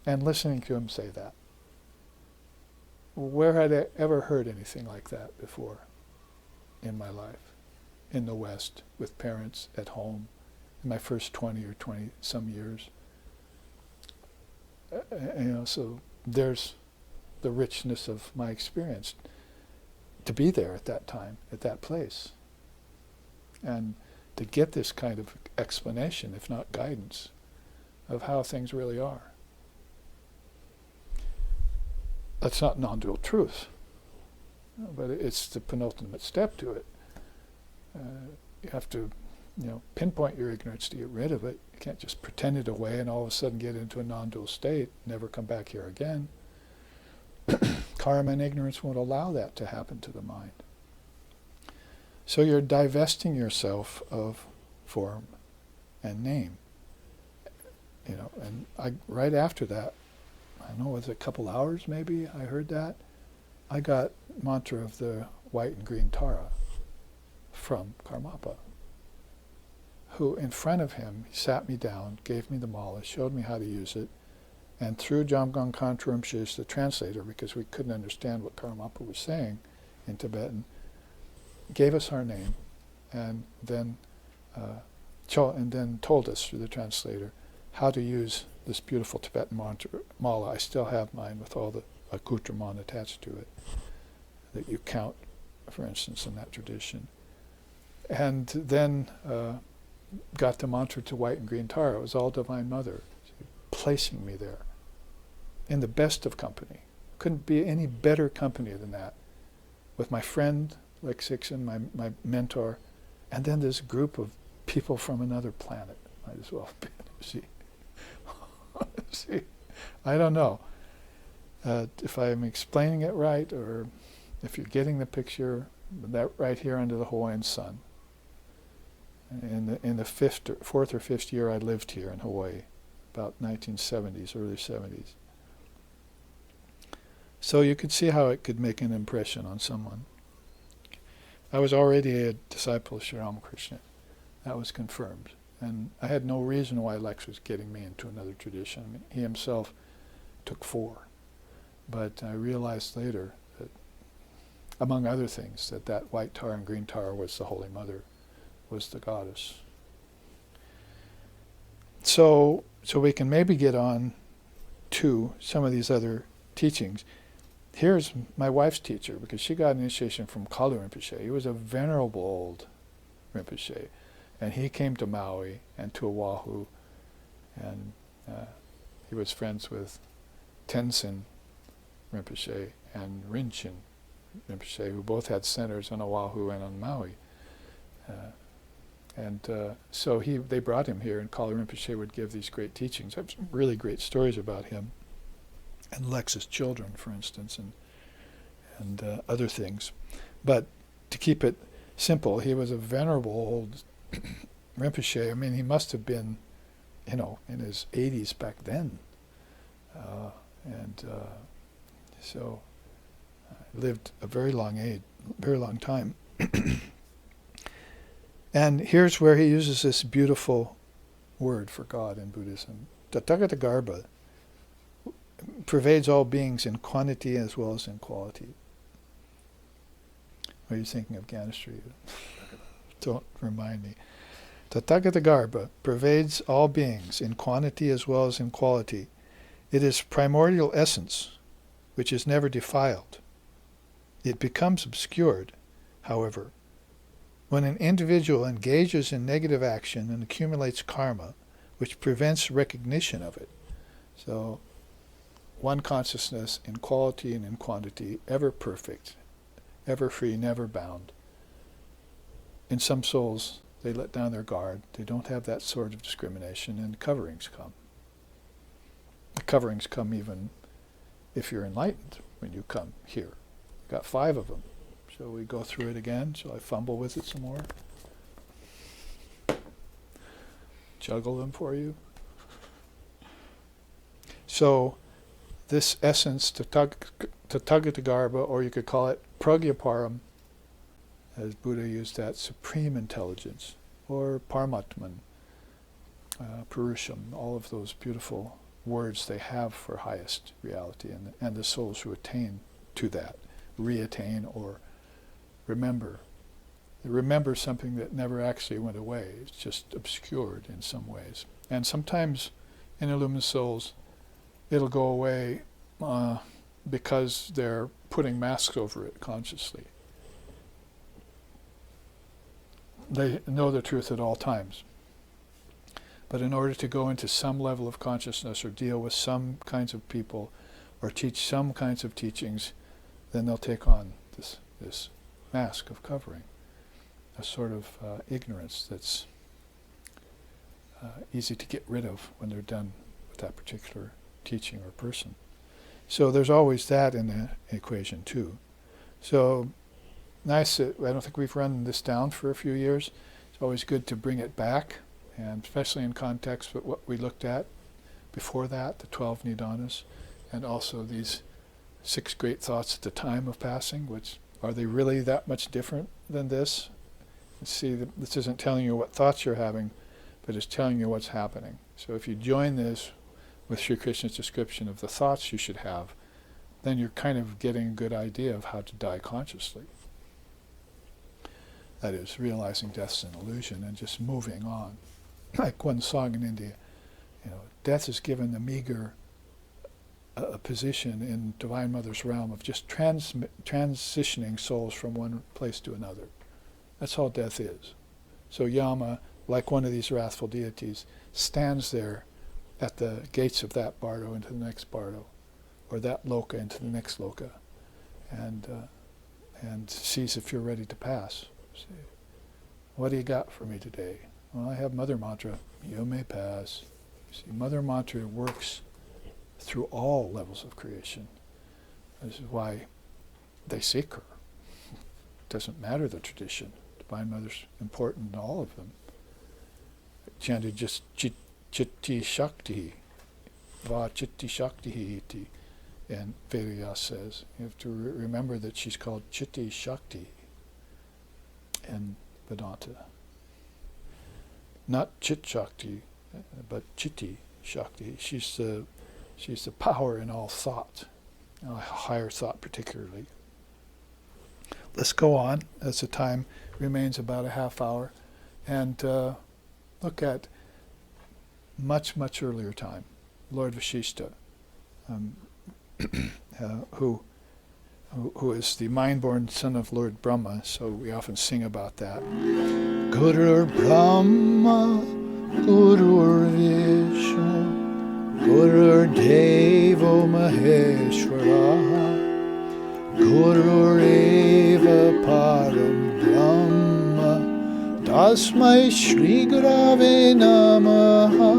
and listening to him say that. Where had I ever heard anything like that before in my life, in the West, with parents at home, in my first 20 or 20 some years? So there's the richness of my experience to be there at that time, at that place, and to get this kind of explanation, if not guidance, of how things really are. That's not non-dual truth, but it's the penultimate step to it. You have to, pinpoint your ignorance to get rid of it. You can't just pretend it away and all of a sudden get into a non-dual state, never come back here again. Karma and ignorance won't allow that to happen to the mind. So you're divesting yourself of form and name. And right after that, I don't know, was it a couple hours maybe, I heard that, I got mantra of the white and green Tara from Karmapa, who in front of him, he sat me down, gave me the mala, showed me how to use it, and through Jamgon Khantrul Rinpoche, the translator, because we couldn't understand what Karmapa was saying in Tibetan, gave us our name, and then and then told us through the translator how to use this beautiful Tibetan mala. I still have mine with all the accoutrement attached to it that you count, for instance, in that tradition. And then got the mantra to white and green Tara. It was all Divine Mother placing me there in the best of company. Couldn't be any better company than that. With my friend, Lex Sixon, my mentor, and then this group of people from another planet. Might as well be. See, I don't know if I'm explaining it right or if you're getting the picture. That right here under the Hawaiian sun. In the fourth or fifth year I lived here in Hawaii, about 1970s, early 70s. So you could see how it could make an impression on someone. I was already a disciple of Sri Ramakrishna. That was confirmed. And I had no reason why Lex was getting me into another tradition. I mean, he himself took 4. But I realized later that, among other things, that white Tara and green Tara was the Holy Mother, was the goddess. So we can maybe get on to some of these other teachings. Here's my wife's teacher, because she got initiation from Kalu Rinpoche. He was a venerable old Rinpoche. And he came to Maui and to Oahu, and he was friends with Tenzin Rinpoche and Rinchen Rinpoche, who both had centers on Oahu and on Maui. So they brought him here, and Kalu Rinpoche would give these great teachings. I have some really great stories about him, and Lex's children, for instance, and other things. But to keep it simple, he was a venerable old Rinpoche. I mean, he must have been, in his 80s back then. So lived a very long time. And here's where he uses this beautiful word for God in Buddhism. Tathagata Garbha pervades all beings in quantity as well as in quality. Are you thinking of Ganeshri? Don't remind me. Tathagata Garbha pervades all beings in quantity as well as in quality. It is primordial essence, which is never defiled. It becomes obscured, however, when an individual engages in negative action and accumulates karma, which prevents recognition of it. So, one consciousness in quality and in quantity, ever perfect, ever free, never bound. In some souls, they let down their guard. They don't have that sort of discrimination, and coverings come. The coverings come even if you're enlightened when you come here. You've got 5 of them. Shall we go through it again? Shall I fumble with it some more? Juggle them for you? So, this essence, Tathagata Garbha, or you could call it Pragyaparam, as Buddha used that, supreme intelligence, or Paramatman, Purusham, all of those beautiful words they have for highest reality, and the souls who attain to that, reattain or remember. They remember something that never actually went away. It's just obscured in some ways. And sometimes in illumined souls, it'll go away because they're putting masks over it consciously. They know the truth at all times. But in order to go into some level of consciousness or deal with some kinds of people or teach some kinds of teachings, then they'll take on this mask of covering, a sort of ignorance that's easy to get rid of when they're done with that particular teaching or person. So there's always that in the equation too. So nice, I don't think we've run this down for a few years. It's always good to bring it back, and especially in context with what we looked at before that, the 12 Nidanas, and also these 6 great thoughts at the time of passing, which are they really that much different than this? See, this isn't telling you what thoughts you're having, but it's telling you what's happening. So if you join this with Sri Krishna's description of the thoughts you should have, then you're kind of getting a good idea of how to die consciously. That is, realizing death's an illusion and just moving on. Like one song in India, death is given the meager position in Divine Mother's realm of just transitioning souls from one place to another. That's all death is. So Yama, like one of these wrathful deities, stands there at the gates of that bardo into the next bardo, or that loka into the next loka, and sees if you're ready to pass. See, what do you got for me today? Well, I have Mother Mantra. You may pass. See, Mother Mantra works through all levels of creation. This is why they seek her. Doesn't matter the tradition. Divine Mother's important in all of them. Chanted just Chitti Shakti, Va Chitti Shakti iti, and Vedaya says. You have to remember that she's called Chitti Shakti in Vedanta. Not Chit Shakti, but Chitti Shakti. She's the power in all thought, higher thought particularly. Let's go on, as the time remains about a half hour, and look at much, much earlier time. Lord Vashishta, who is the mind-born son of Lord Brahma, so we often sing about that. Gurur Brahma, Gurur Vishnu, Gurur Devo Maheshwara, Gurur Eva Param Brahma, Tasmai Shri Gurave Namaha,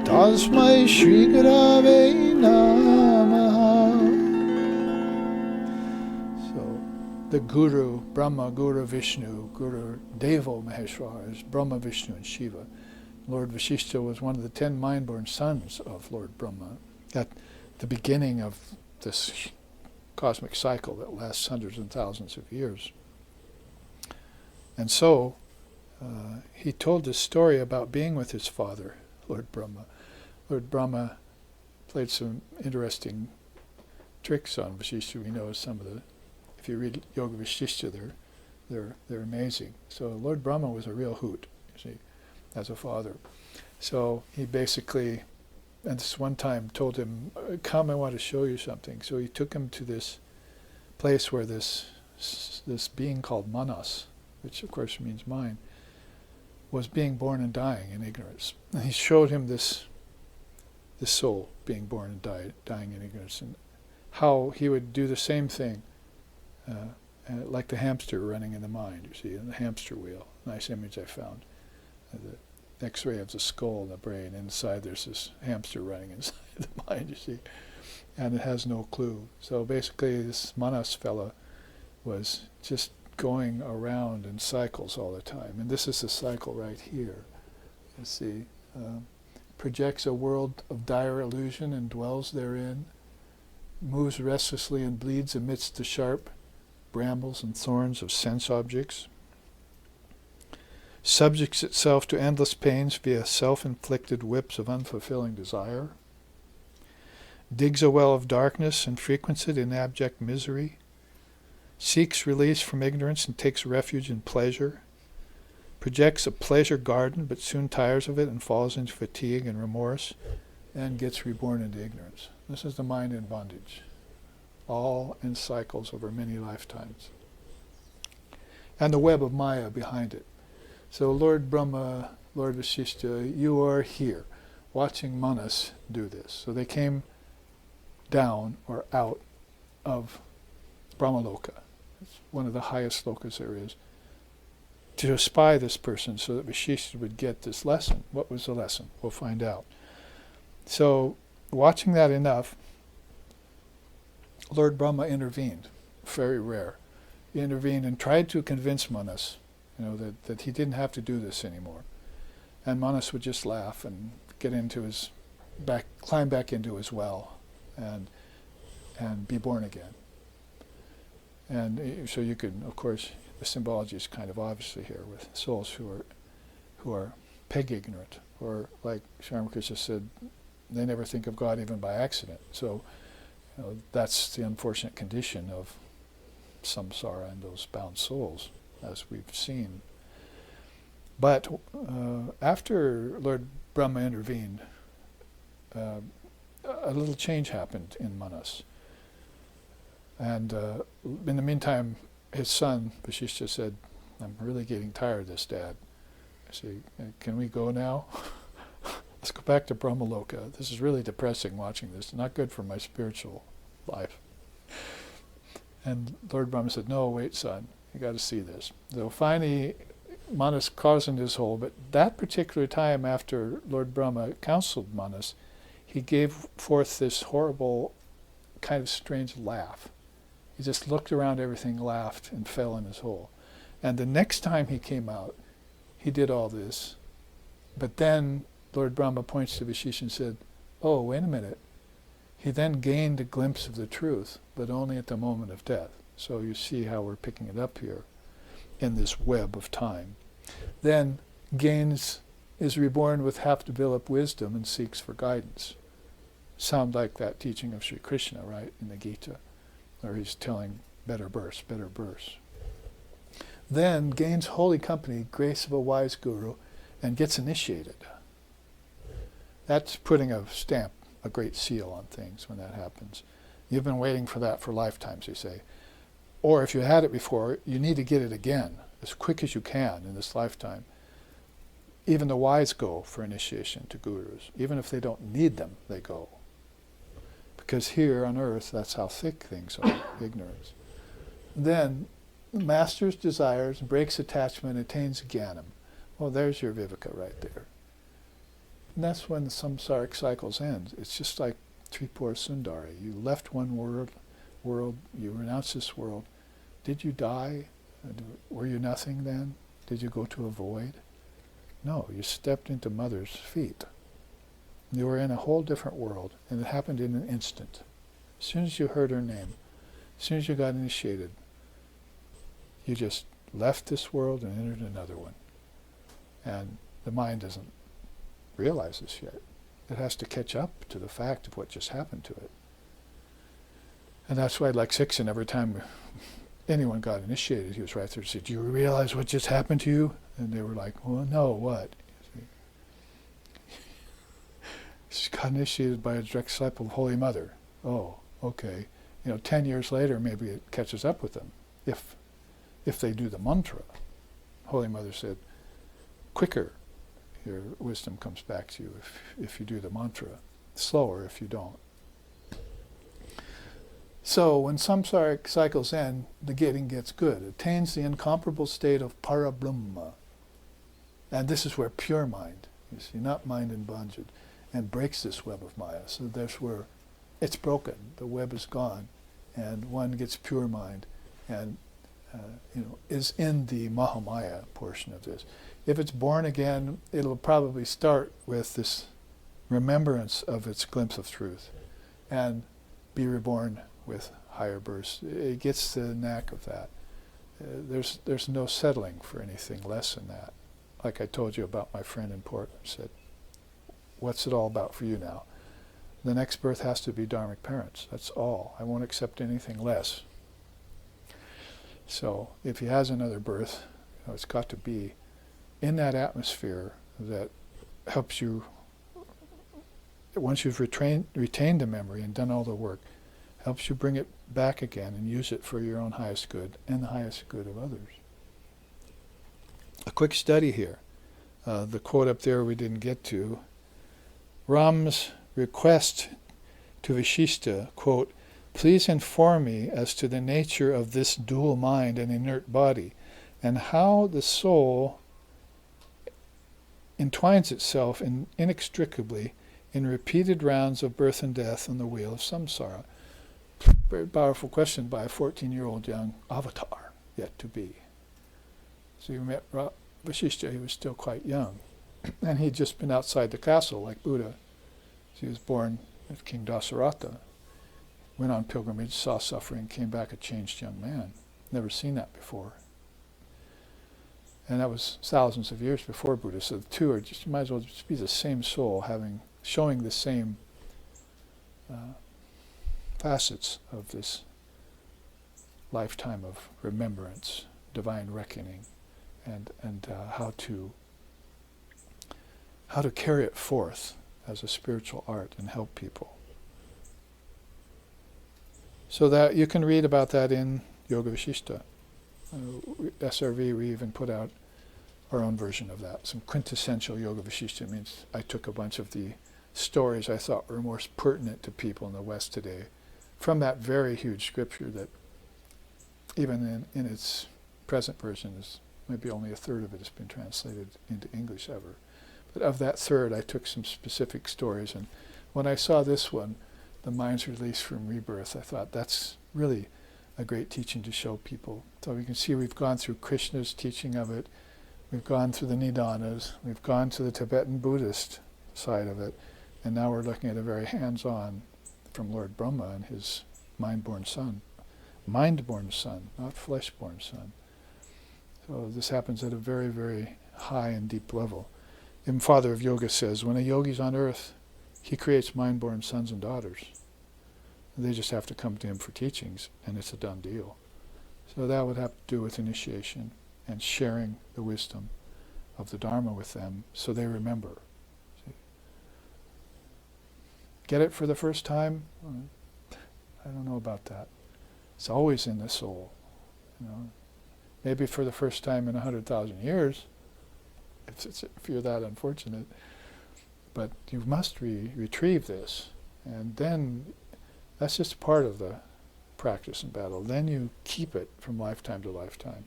Tasmai Shri Gurave Namaha. So, the Guru, Brahma, Guru Vishnu, Guru Devo Maheshwara is Brahma, Vishnu, and Shiva. Lord Vashishta was one of the 10 mind-born sons of Lord Brahma at the beginning of this cosmic cycle that lasts hundreds and thousands of years. And so he told this story about being with his father, Lord Brahma. Lord Brahma played some interesting tricks on Vashishta. We know some of the, if you read Yoga Vashishta, they're amazing. So Lord Brahma was a real hoot, you see, as a father. So he basically, and this one time told him, come, I want to show you something. So he took him to this place where this being called Manas, which of course means mind, was being born and dying in ignorance. And he showed him this soul being born and dying in ignorance, and how he would do the same thing, like the hamster running in the mind, you see, in the hamster wheel. Nice image I found. The X-ray of the skull and the brain. Inside there's this hamster running inside the mind, you see, and it has no clue. So basically this Manas fella was just going around in cycles all the time. And this is the cycle right here. You see, projects a world of dire illusion and dwells therein, moves restlessly and bleeds amidst the sharp brambles and thorns of sense objects, subjects itself to endless pains via self-inflicted whips of unfulfilling desire, digs a well of darkness and frequents it in abject misery, seeks release from ignorance and takes refuge in pleasure, projects a pleasure garden but soon tires of it and falls into fatigue and remorse, and gets reborn into ignorance. This is the mind in bondage, all in cycles over many lifetimes. And the web of Maya behind it. So Lord Brahma, Lord Vashishta, you are here watching Manas do this. So they came down or out of Brahmaloka. It's one of the highest lokas there is, to spy this person so that Vashishta would get this lesson. What was the lesson? We'll find out. So watching that enough, Lord Brahma intervened. Very rare. He intervened and tried to convince Manas, that he didn't have to do this anymore. And Manas would just laugh and get into his climb back into his well, and be born again. And so you could, of course, the symbology is kind of obviously here with souls who are peg ignorant, or like Sharmakrishna said, they never think of God even by accident. So that's the unfortunate condition of samsara and those bound souls. as we've seen. But after Lord Brahma intervened, a little change happened in Manas. And in the meantime, his son, Vasishtha, said, "I'm really getting tired of this, Dad." I said, "Can we go now? Let's go back to Brahmaloka. This is really depressing watching this. Not good for my spiritual life." And Lord Brahma said, "No, wait, son. You got to see this." So finally, Manas caused his hole, but that particular time after Lord Brahma counseled Manas, he gave forth this horrible, kind of strange laugh. He just looked around everything, laughed, and fell in his hole. And the next time he came out, he did all this. But then Lord Brahma points to Vasishtha and said, "Oh, wait a minute." He then gained a glimpse of the truth, but only at the moment of death. So you see how we're picking it up here in this web of time. Then is reborn with half-developed wisdom and seeks for guidance. Sound like that teaching of Sri Krishna, right, in the Gita, where he's telling better births, better births. Then gains holy company, grace of a wise guru, and gets initiated. That's putting a stamp, a great seal on things when that happens. You've been waiting for that for lifetimes, you say. Or if you had it before, you need to get it again, as quick as you can in this lifetime. Even the wise go for initiation to gurus. Even if they don't need them, they go. Because here on earth, that's how thick things are, ignorance. Then, the master's desires, breaks attachment, attains jnanam. Well, there's your Viveka right there. And that's when the samsaric cycles end. It's just like Tripura Sundari. You left one world, you renounced this world. Did you die? Were you nothing then? Did you go to a void? No, you stepped into Mother's feet. You were in a whole different world, and it happened in an instant. As soon as you heard her name, as soon as you got initiated, you just left this world and entered another one. And the mind doesn't realize this yet. It has to catch up to the fact of what just happened to it. And that's why, like Sixon, every time anyone got initiated, he was right there and said, "Do you realize what just happened to you?" And they were like, "Well, no, what?" She got initiated by a direct disciple of Holy Mother. Oh, okay. 10 years later, maybe it catches up with them, if they do the mantra. Holy Mother said, quicker your wisdom comes back to you if you do the mantra. Slower if you don't. So when samsaric cycles end, the getting gets good. It attains the incomparable state of parabrahma. And this is where pure mind, you see, not mind in bondage, and breaks this web of Maya. So that's where it's broken. The web is gone, and one gets pure mind, and is in the Mahamaya portion of this. If it's born again, it'll probably start with this remembrance of its glimpse of truth, and be reborn with higher births. It gets the knack of that. There's no settling for anything less than that. Like I told you about my friend in Portland, said, "What's it all about for you now?" The next birth has to be dharmic parents. That's all. I won't accept anything less. So if he has another birth, it's got to be in that atmosphere that helps you, once you've retained the memory and done all the work, helps you bring it back again and use it for your own highest good and the highest good of others. A quick study here. The quote up there we didn't get to. Ram's request to Vasishtha, quote, "Please inform me as to the nature of this dual mind and inert body, and how the soul entwines itself inextricably in repeated rounds of birth and death on the wheel of samsara." Very powerful question by a 14-year-old young avatar, yet to be. So you met Vasishtha, he was still quite young, and he'd just been outside the castle like Buddha. So he was born as King Dasaratha, went on pilgrimage, saw suffering, came back a changed young man. Never seen that before. And that was thousands of years before Buddha. So the two are just, might as well just be the same soul, showing the same facets of this lifetime of remembrance divine reckoning, and how to carry it forth as a spiritual art and help people. So that you can read about that in Yoga Vishishta. SRV, we even put out our own version of that. Some quintessential Yoga Vishishta means I took a bunch of the stories I thought were most pertinent to people in the West today from that very huge scripture that even in its present version is maybe only a third of it has been translated into English ever. But of that third, I took some specific stories, and when I saw this one, the mind's release from rebirth, I thought that's really a great teaching to show people. So you can see we've gone through Krishna's teaching of it, we've gone through the Nidanas, we've gone to the Tibetan Buddhist side of it, and now we're looking at a very hands-on from Lord Brahma and his mind-born son. Mind-born son, not flesh-born son. So this happens at a very, very high and deep level. Even Father of Yoga says, when a yogi's on earth, he creates mind-born sons and daughters. They just have to come to him for teachings, and it's a done deal. So that would have to do with initiation and sharing the wisdom of the Dharma with them so they remember. See? Get it for the first time? I don't know about that. It's always in the soul. Maybe for the first time in 100,000 years, if you're that unfortunate. But you must retrieve this, and then that's just part of the practice and battle. Then you keep it from lifetime to lifetime,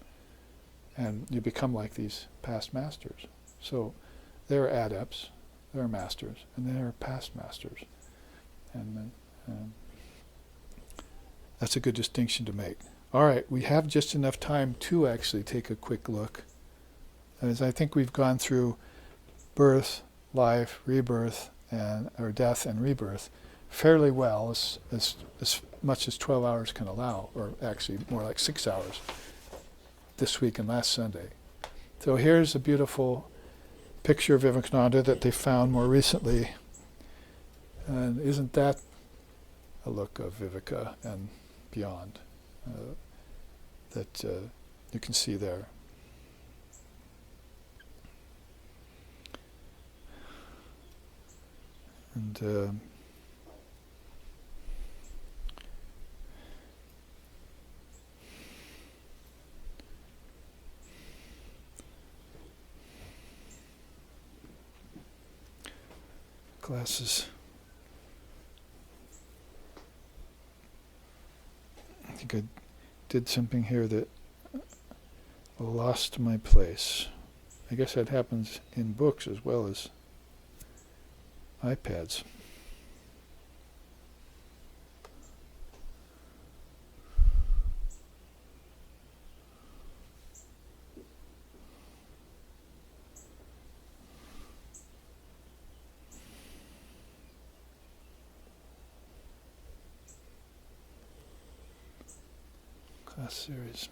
and you become like these past masters. So they're adepts, they're masters, and they're past masters. And that's a good distinction to make. All right, we have just enough time to actually take a quick look. As I think we've gone through birth, life, rebirth, or death and rebirth fairly well, as much as 12 hours can allow, or actually more like 6 hours this week and last Sunday. So here's a beautiful picture of Vivekananda that they found more recently. And isn't that a look of Viveka and beyond that you can see there? And glasses. I think I did something here that lost my place. I guess that happens in books as well as iPads. Class series.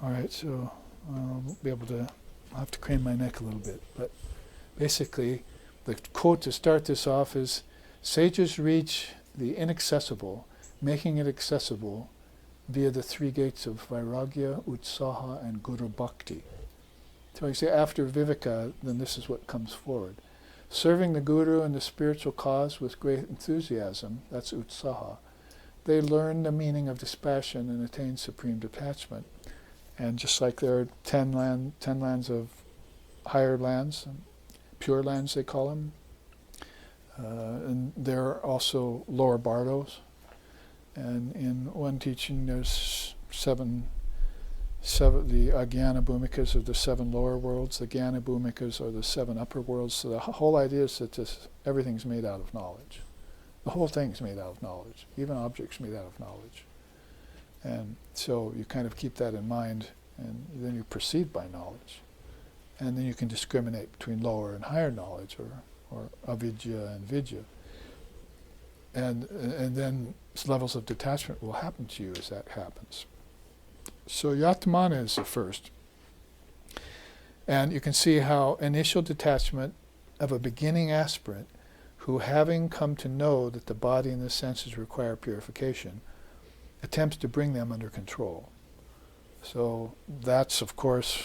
All right, so I'll be able to, I'll have to crane my neck a little bit, but basically the quote to start this off is, sages reach the inaccessible, making it accessible via the three gates of Vairagya, Utsaha, and Guru Bhakti. So you say after Viveka, then this is what comes forward. Serving the Guru and the spiritual cause with great enthusiasm, that's Utsaha, they learn the meaning of dispassion and attain supreme detachment. And just like there are 10 lands of higher lands, pure lands they call them, and there are also lower bardos. And in one teaching there's seven, the Agyana Bhumikas are the 7 lower worlds, the Gyana Bhumikas are the 7 upper worlds. So the whole idea is that everything's made out of knowledge. The whole thing's made out of knowledge, even objects made out of knowledge. And so you kind of keep that in mind, and then you proceed by knowledge. And then you can discriminate between lower and higher knowledge, or avidya and vidya. And then levels of detachment will happen to you as that happens. So Yatamana is the first. And you can see how initial detachment of a beginning aspirant who, having come to know that the body and the senses require purification, attempts to bring them under control. So that's, of course,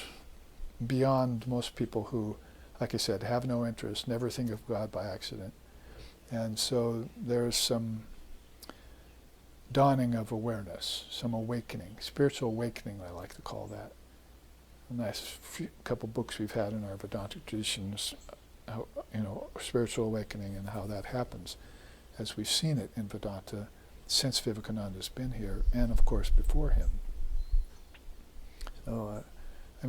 beyond most people who, like I said, have no interest, never think of God by accident. And so there's some dawning of awareness, some awakening, spiritual awakening, I like to call that. A nice couple books we've had in our Vedanta traditions, how, spiritual awakening and how that happens, as we've seen it in Vedanta since Vivekananda's been here, and of course before him. So,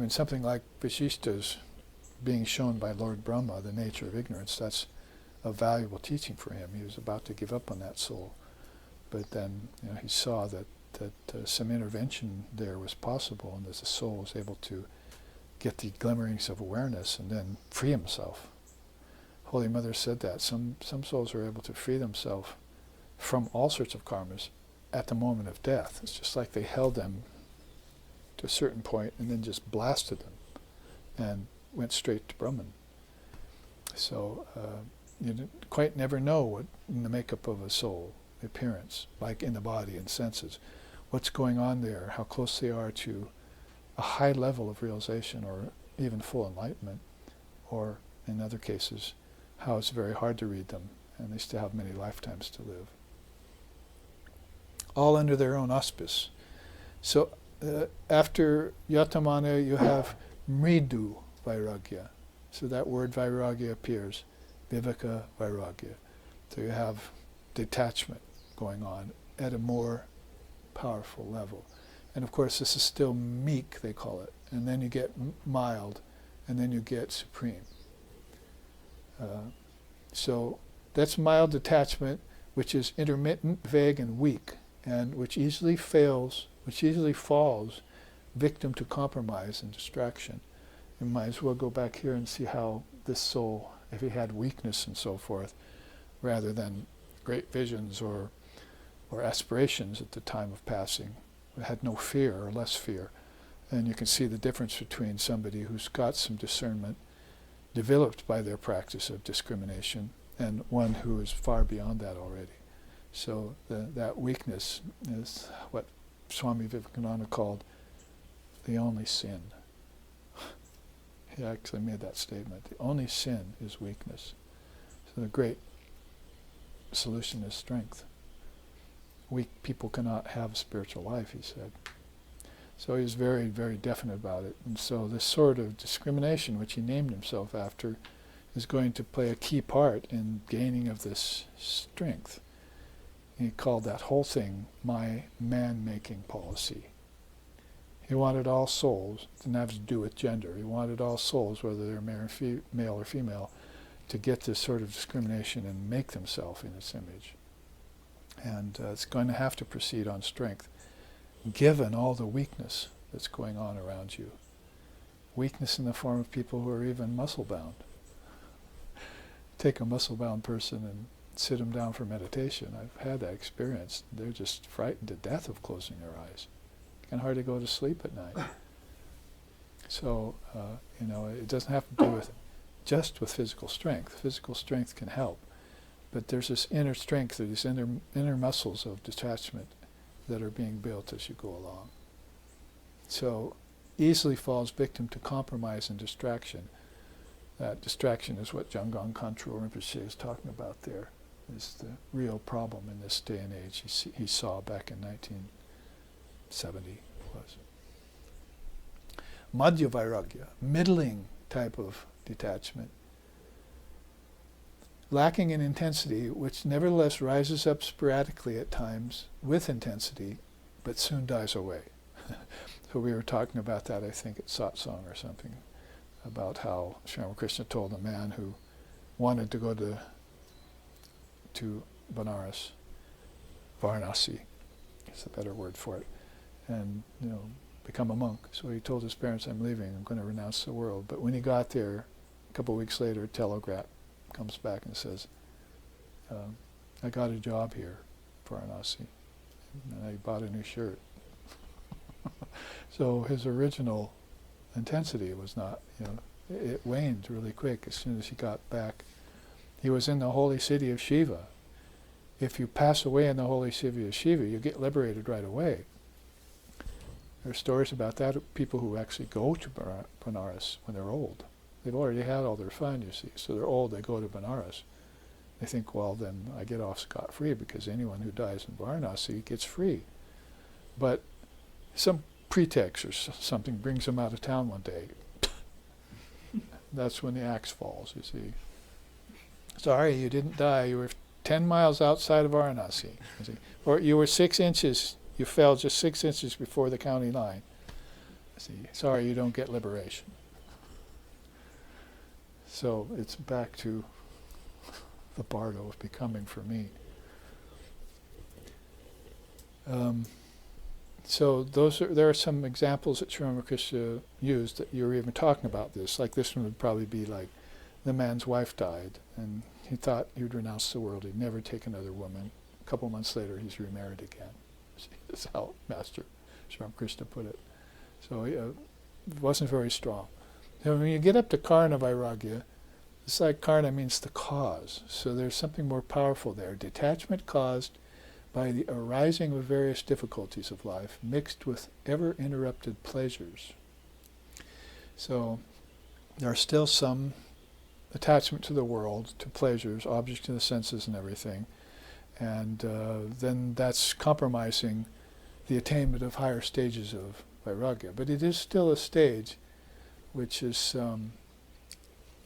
something like Vashishta's being shown by Lord Brahma the nature of ignorance, that's a valuable teaching for him. He was about to give up on that soul, but then he saw that some intervention there was possible, and that the soul was able to get the glimmerings of awareness and then free himself. Holy Mother said that some souls are able to free themselves from all sorts of karmas at the moment of death. It's just like they held them to a certain point and then just blasted them and went straight to Brahman. So you quite never know what in the makeup of a soul, the appearance, like in the body and senses, what's going on there, how close they are to a high level of realization or even full enlightenment, or in other cases, how it's very hard to read them and they still have many lifetimes to live. All under their own auspice. So after Yatamana you have Mridu Vairagya. So that word Vairagya appears, Viveka Vairagya. So you have detachment going on at a more powerful level. And of course this is still meek, they call it. And then you get mild, and then you get supreme. So that's mild detachment, which is intermittent, vague, and weak, and which easily falls victim to compromise and distraction. You might as well go back here and see how this soul, if he had weakness and so forth, rather than great visions or aspirations at the time of passing, had no fear or less fear. And you can see the difference between somebody who's got some discernment developed by their practice of discrimination and one who is far beyond that already. So that weakness is what Swami Vivekananda called the only sin. He actually made that statement. The only sin is weakness. So the great solution is strength. Weak people cannot have a spiritual life, he said. So he was very, very definite about it. And so this sort of discrimination, which he named himself after, is going to play a key part in gaining of this strength. He called that whole thing my man-making policy. He wanted all souls, it didn't have to do with gender, he wanted all souls, whether they're male or female, to get this sort of discrimination and make themselves in its image. And it's going to have to proceed on strength, given all the weakness that's going on around you. Weakness in the form of people who are even muscle-bound. Take a muscle-bound person and sit them down for meditation. I've had that experience. They're just frightened to death of closing their eyes. Can hardly go to sleep at night. So, it doesn't have to do just with physical strength. Physical strength can help. But there's this inner strength, or these inner muscles of detachment that are being built as you go along. So, easily falls victim to compromise and distraction. That distraction is what Jamgon Khantrul Rinpoche is talking about there, is the real problem in this day and age he saw back in 1970 was. Madhya Vairagya, middling type of detachment, lacking in intensity, which nevertheless rises up sporadically at times with intensity, but soon dies away. So we were talking about that, I think, at Satsang or something, about how Sri Ramakrishna told a man who wanted to go to Benares, Varanasi, is a better word for it, and become a monk. So he told his parents, I'm leaving, I'm going to renounce the world. But when he got there, a couple of weeks later, a telegram comes back and says, I got a job here, Varanasi, and I bought a new shirt. So his original intensity was not, it waned really quick as soon as he got back. He was in the holy city of Shiva. If you pass away in the holy city of Shiva, you get liberated right away. There are stories about that, of people who actually go to Benares when they're old. They've already had all their fun, you see, so they're old, they go to Benares. They think, well, then I get off scot-free because anyone who dies in Varanasi gets free. But some pretext or something brings them out of town one day. That's when the axe falls, you see. Sorry, you didn't die. You were 10 miles outside of Varanasi. You see. Or you were 6 inches, you fell just 6 inches before the county line. You see. Sorry, you don't get liberation. So it's back to the bardo of becoming for me. So there are some examples that Sri Ramakrishna used that you're even talking about this. Like this one would probably be like, the man's wife died, and he thought he would renounce the world. He'd never take another woman. A couple months later, he's remarried again. That's how Master Sri Ramakrishna put it. So it wasn't very strong. So when you get up to Karna Vairagya, it's like Karna means the cause. So there's something more powerful there. Detachment caused by the arising of various difficulties of life, mixed with ever-interrupted pleasures. So there are still some attachment to the world, to pleasures, objects of the senses and everything. And then that's compromising the attainment of higher stages of Vairagya. But it is still a stage which is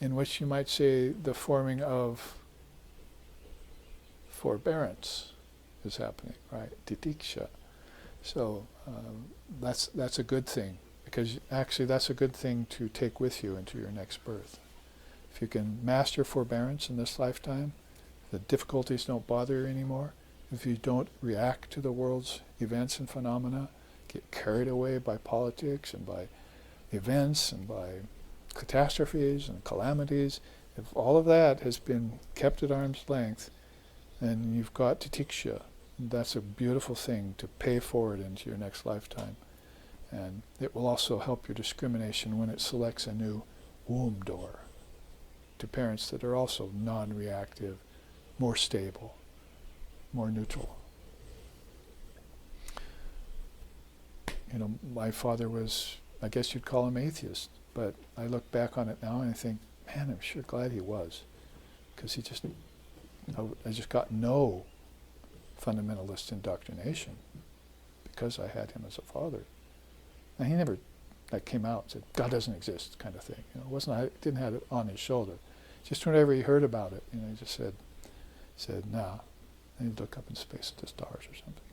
in which you might say the forming of forbearance is happening, right? Titiksha. So that's a good thing, because actually that's a good thing to take with you into your next birth. If you can master forbearance in this lifetime, the difficulties don't bother you anymore. If you don't react to the world's events and phenomena, get carried away by politics and by events and by catastrophes and calamities, if all of that has been kept at arm's length, then you've got titiksha. That's a beautiful thing to pay forward into your next lifetime. And it will also help your discrimination when it selects a new womb door to parents that are also non-reactive, more stable, more neutral. You know, my father was, I guess you'd call him atheist, but I look back on it now and I think, man, I'm sure glad he was, because I just got no fundamentalist indoctrination because I had him as a father. And he never came out and said, God doesn't exist, kind of thing. You know, I didn't have it on his shoulder. Just whenever he heard about it, he just said, nah. And he'd look up in space at the stars or something.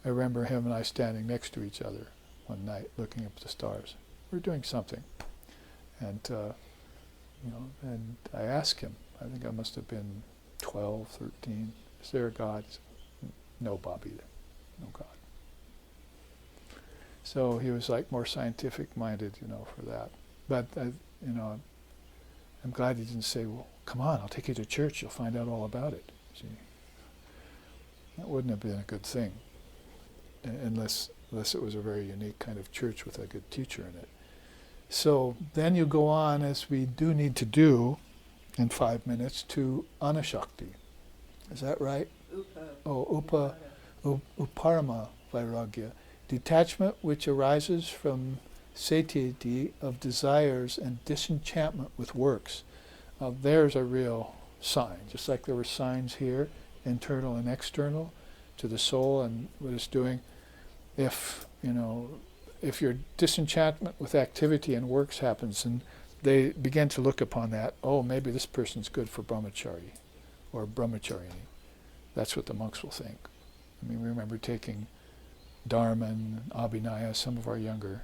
I remember him and I standing next to each other one night, looking up at the stars. We were doing something, and and I asked him. I think I must have been 12, 13. Is there a God? He said, no, Bobby, no God. So he was like more scientific-minded, for that. But I'm glad he didn't say, well, come on, I'll take you to church, you'll find out all about it. See, that wouldn't have been a good thing, unless it was a very unique kind of church with a good teacher in it. So then you go on, as we do need to do in 5 minutes, to Anashakti. Is that right? Uparama Vairagya. Detachment which arises from satiety of desires and disenchantment with works. There's a real sign, just like there were signs here, internal and external, to the soul and what it's doing. If your disenchantment with activity and works happens, and they begin to look upon that, oh, maybe this person's good for brahmachari or brahmacharini. That's what the monks will think. I mean, we remember taking Dharma and Abhinaya, some of our younger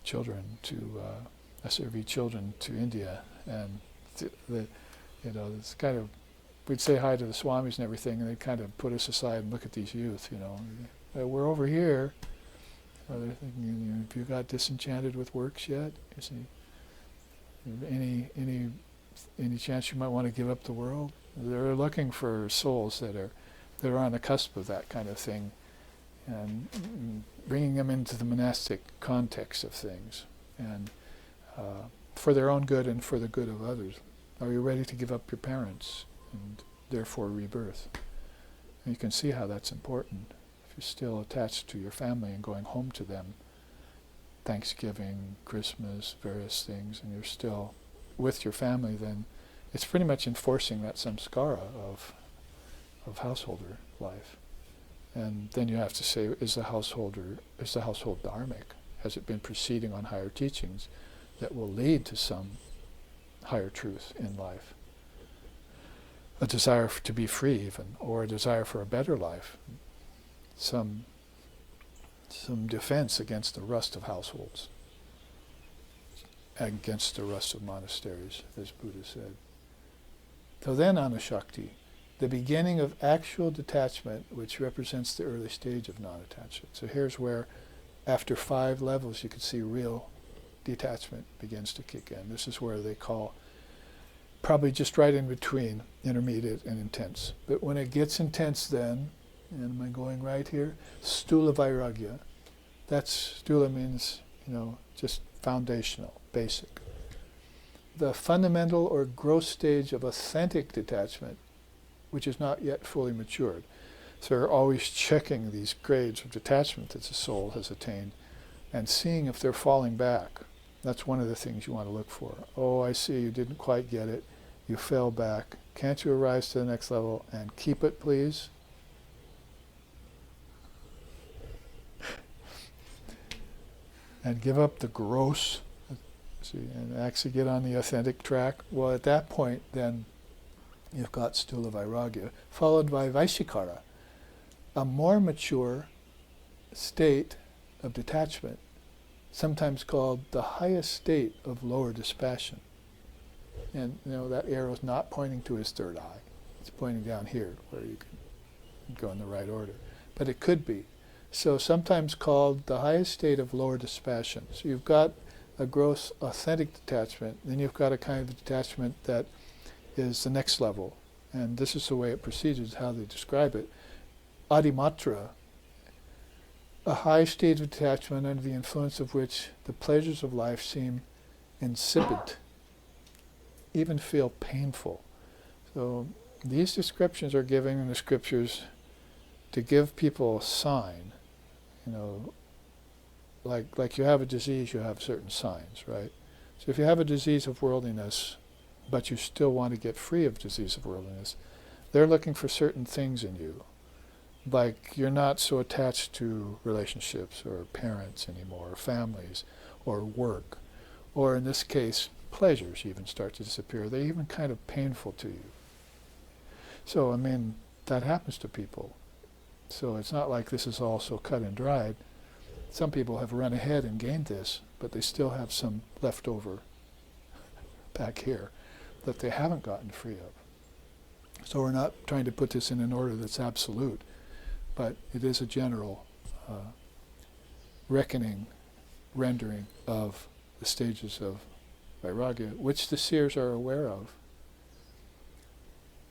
children to SRV children to India, and it's kind of, we'd say hi to the swamis and everything, and they'd kind of put us aside and look at these youth. We're over here. They're thinking, have you got disenchanted with works yet? You see, any chance you might want to give up the world? They're looking for souls that are on the cusp of that kind of thing, and bringing them into the monastic context of things, and for their own good and for the good of others. Are you ready to give up your parents and therefore rebirth? And you can see how that's important. If you're still attached to your family and going home to them, Thanksgiving, Christmas, various things, and you're still with your family, then it's pretty much enforcing that samskara of householder life. And then you have to say, is the household dharmic? Has it been proceeding on higher teachings that will lead to some higher truth in life? A desire to be free even, or a desire for a better life. Some defense against the rust of households, against the rust of monasteries, as Buddha said. So then Anusakti, the beginning of actual detachment, which represents the early stage of non-attachment. So here's where, after 5 levels, you can see real detachment begins to kick in. This is where they call, probably just right in between intermediate and intense. But when it gets intense then, and am I going right here? Stula Vairagya. That's, stula means, just foundational, basic. The fundamental or gross stage of authentic detachment, which is not yet fully matured. So we're always checking these grades of detachment that the soul has attained and seeing if they're falling back. That's one of the things you want to look for. Oh, I see you didn't quite get it. You fell back. Can't you arise to the next level and keep it, please? And give up the gross, and actually get on the authentic track. Well, at that point, then you've got Stula Vairagya, followed by Vaishikara, a more mature state of detachment, sometimes called the highest state of lower dispassion. And that arrow's not pointing to his third eye. It's pointing down here, where you can go in the right order. But it could be. So sometimes called the highest state of lower dispassion. So you've got a gross authentic detachment, then you've got a kind of detachment that is the next level. And this is the way it proceeds, how they describe it. Adimatra, a high state of detachment under the influence of which the pleasures of life seem insipid, even feel painful. So these descriptions are given in the scriptures to give people a sign. Like you have a disease, you have certain signs, right? So if you have a disease of worldliness, but you still want to get free of disease of worldliness, they're looking for certain things in you. Like you're not so attached to relationships or parents anymore, or families, or work, or in this case, pleasures even start to disappear. They're even kind of painful to you. So, that happens to people. So it's not like this is all so cut and dried. Some people have run ahead and gained this, but they still have some left over back here that they haven't gotten free of. So we're not trying to put this in an order that's absolute, but it is a general rendering of the stages of Vairagya, which the seers are aware of.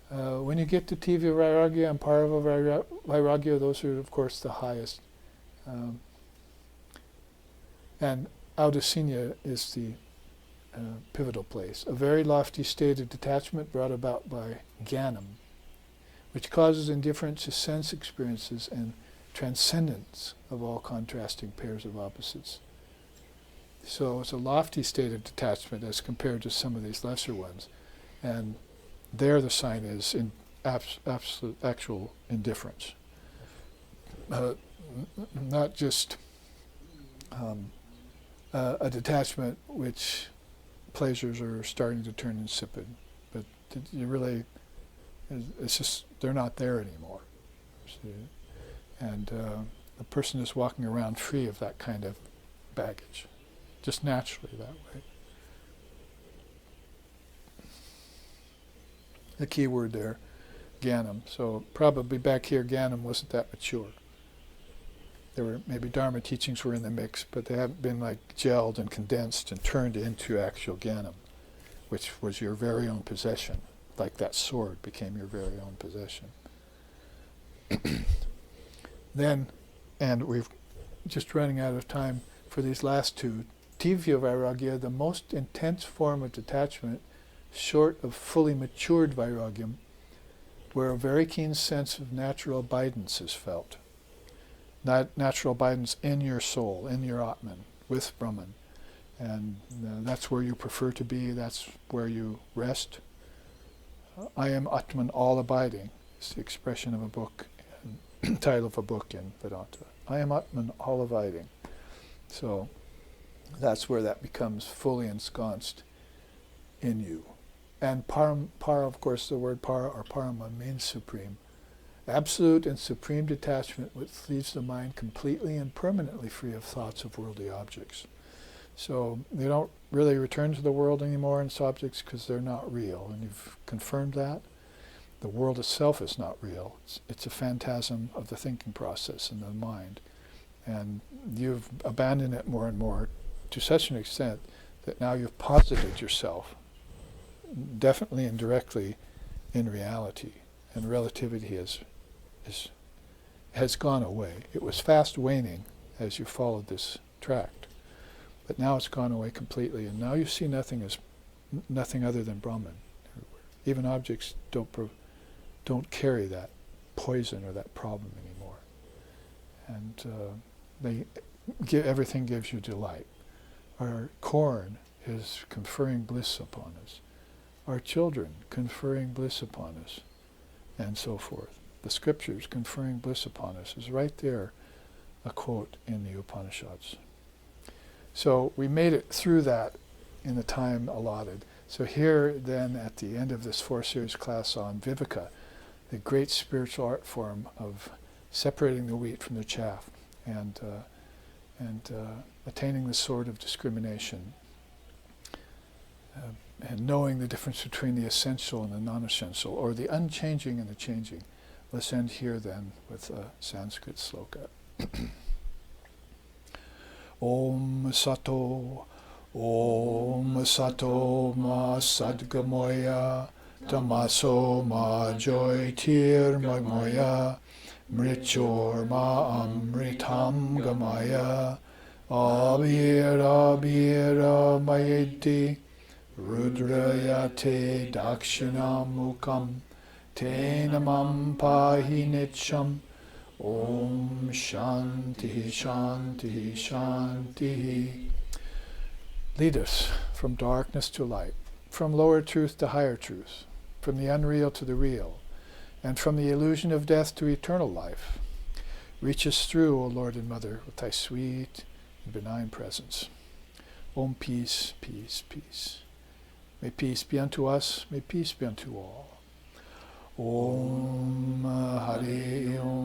When you get to Tivya Vairagya and Parava Vairagya, those are, of course, the highest. And Audasinya is the pivotal place, a very lofty state of detachment brought about by Jnanam, which causes indifference to sense experiences and transcendence of all contrasting pairs of opposites. So it's a lofty state of detachment as compared to some of these lesser ones. And there the sign is in absolute, actual indifference. Not just a detachment which pleasures are starting to turn insipid, but you really, it's just, they're not there anymore. See? And the person is walking around free of that kind of baggage, just naturally that way. The key word there, Jnanam. So probably back here, Jnanam wasn't that mature. There were maybe Dharma teachings were in the mix, but they haven't been gelled and condensed and turned into actual Jnanam, which was your very own possession, like that sword became your very own possession. Then, and we've just running out of time for these last two, Tivya Vairagya, the most intense form of detachment, short of fully matured vairagyam, where a very keen sense of natural abidance is felt. Natural abidance in your soul, in your Atman, with Brahman. And that's where you prefer to be, that's where you rest. I am Atman, all abiding. It's the expression of a book, title of a book in Vedanta. I am Atman, all abiding. So that's where that becomes fully ensconced in you. And para, of course, the word para or parama means supreme. Absolute and supreme detachment which leaves the mind completely and permanently free of thoughts of worldly objects. So you don't really return to the world anymore and its objects because they're not real. And you've confirmed that. The world itself is not real. It's a phantasm of the thinking process in the mind. And you've abandoned it more and more to such an extent that now you've posited yourself definitely and directly in reality. And relativity has gone away. It was fast waning as you followed this tract. But now it's gone away completely, and now you see nothing as nothing other than Brahman everywhere. Even objects don't carry that poison or that problem anymore. And everything gives you delight. Our corn is conferring bliss upon us. Our children conferring bliss upon us, and so forth. The scriptures conferring bliss upon us is right there, a quote in the Upanishads. So we made it through that in the time allotted. So here then at the end of this 4-series class on Viveka, the great spiritual art form of separating the wheat from the chaff and attaining the sword of discrimination and knowing the difference between the essential and the non-essential, or the unchanging and the changing. Let's end here then with a Sanskrit Sloka. Om Sato Ma Sadgamoya Tamaso Ma Joytir Magmoya Mrichor Ma Amritam Gamaya Abhira Mayeti Rudrayate Dakshinamukam Tenamam Pahi Nitsham Om Shanti Shanti Shanti. Lead us from darkness to light, from lower truth to higher truth, from the unreal to the real, and from the illusion of death to eternal life. Reach us through, O Lord and Mother, with thy sweet and benign presence. Om peace, peace, peace. May peace be unto us, may peace be unto all. Om Hari Om.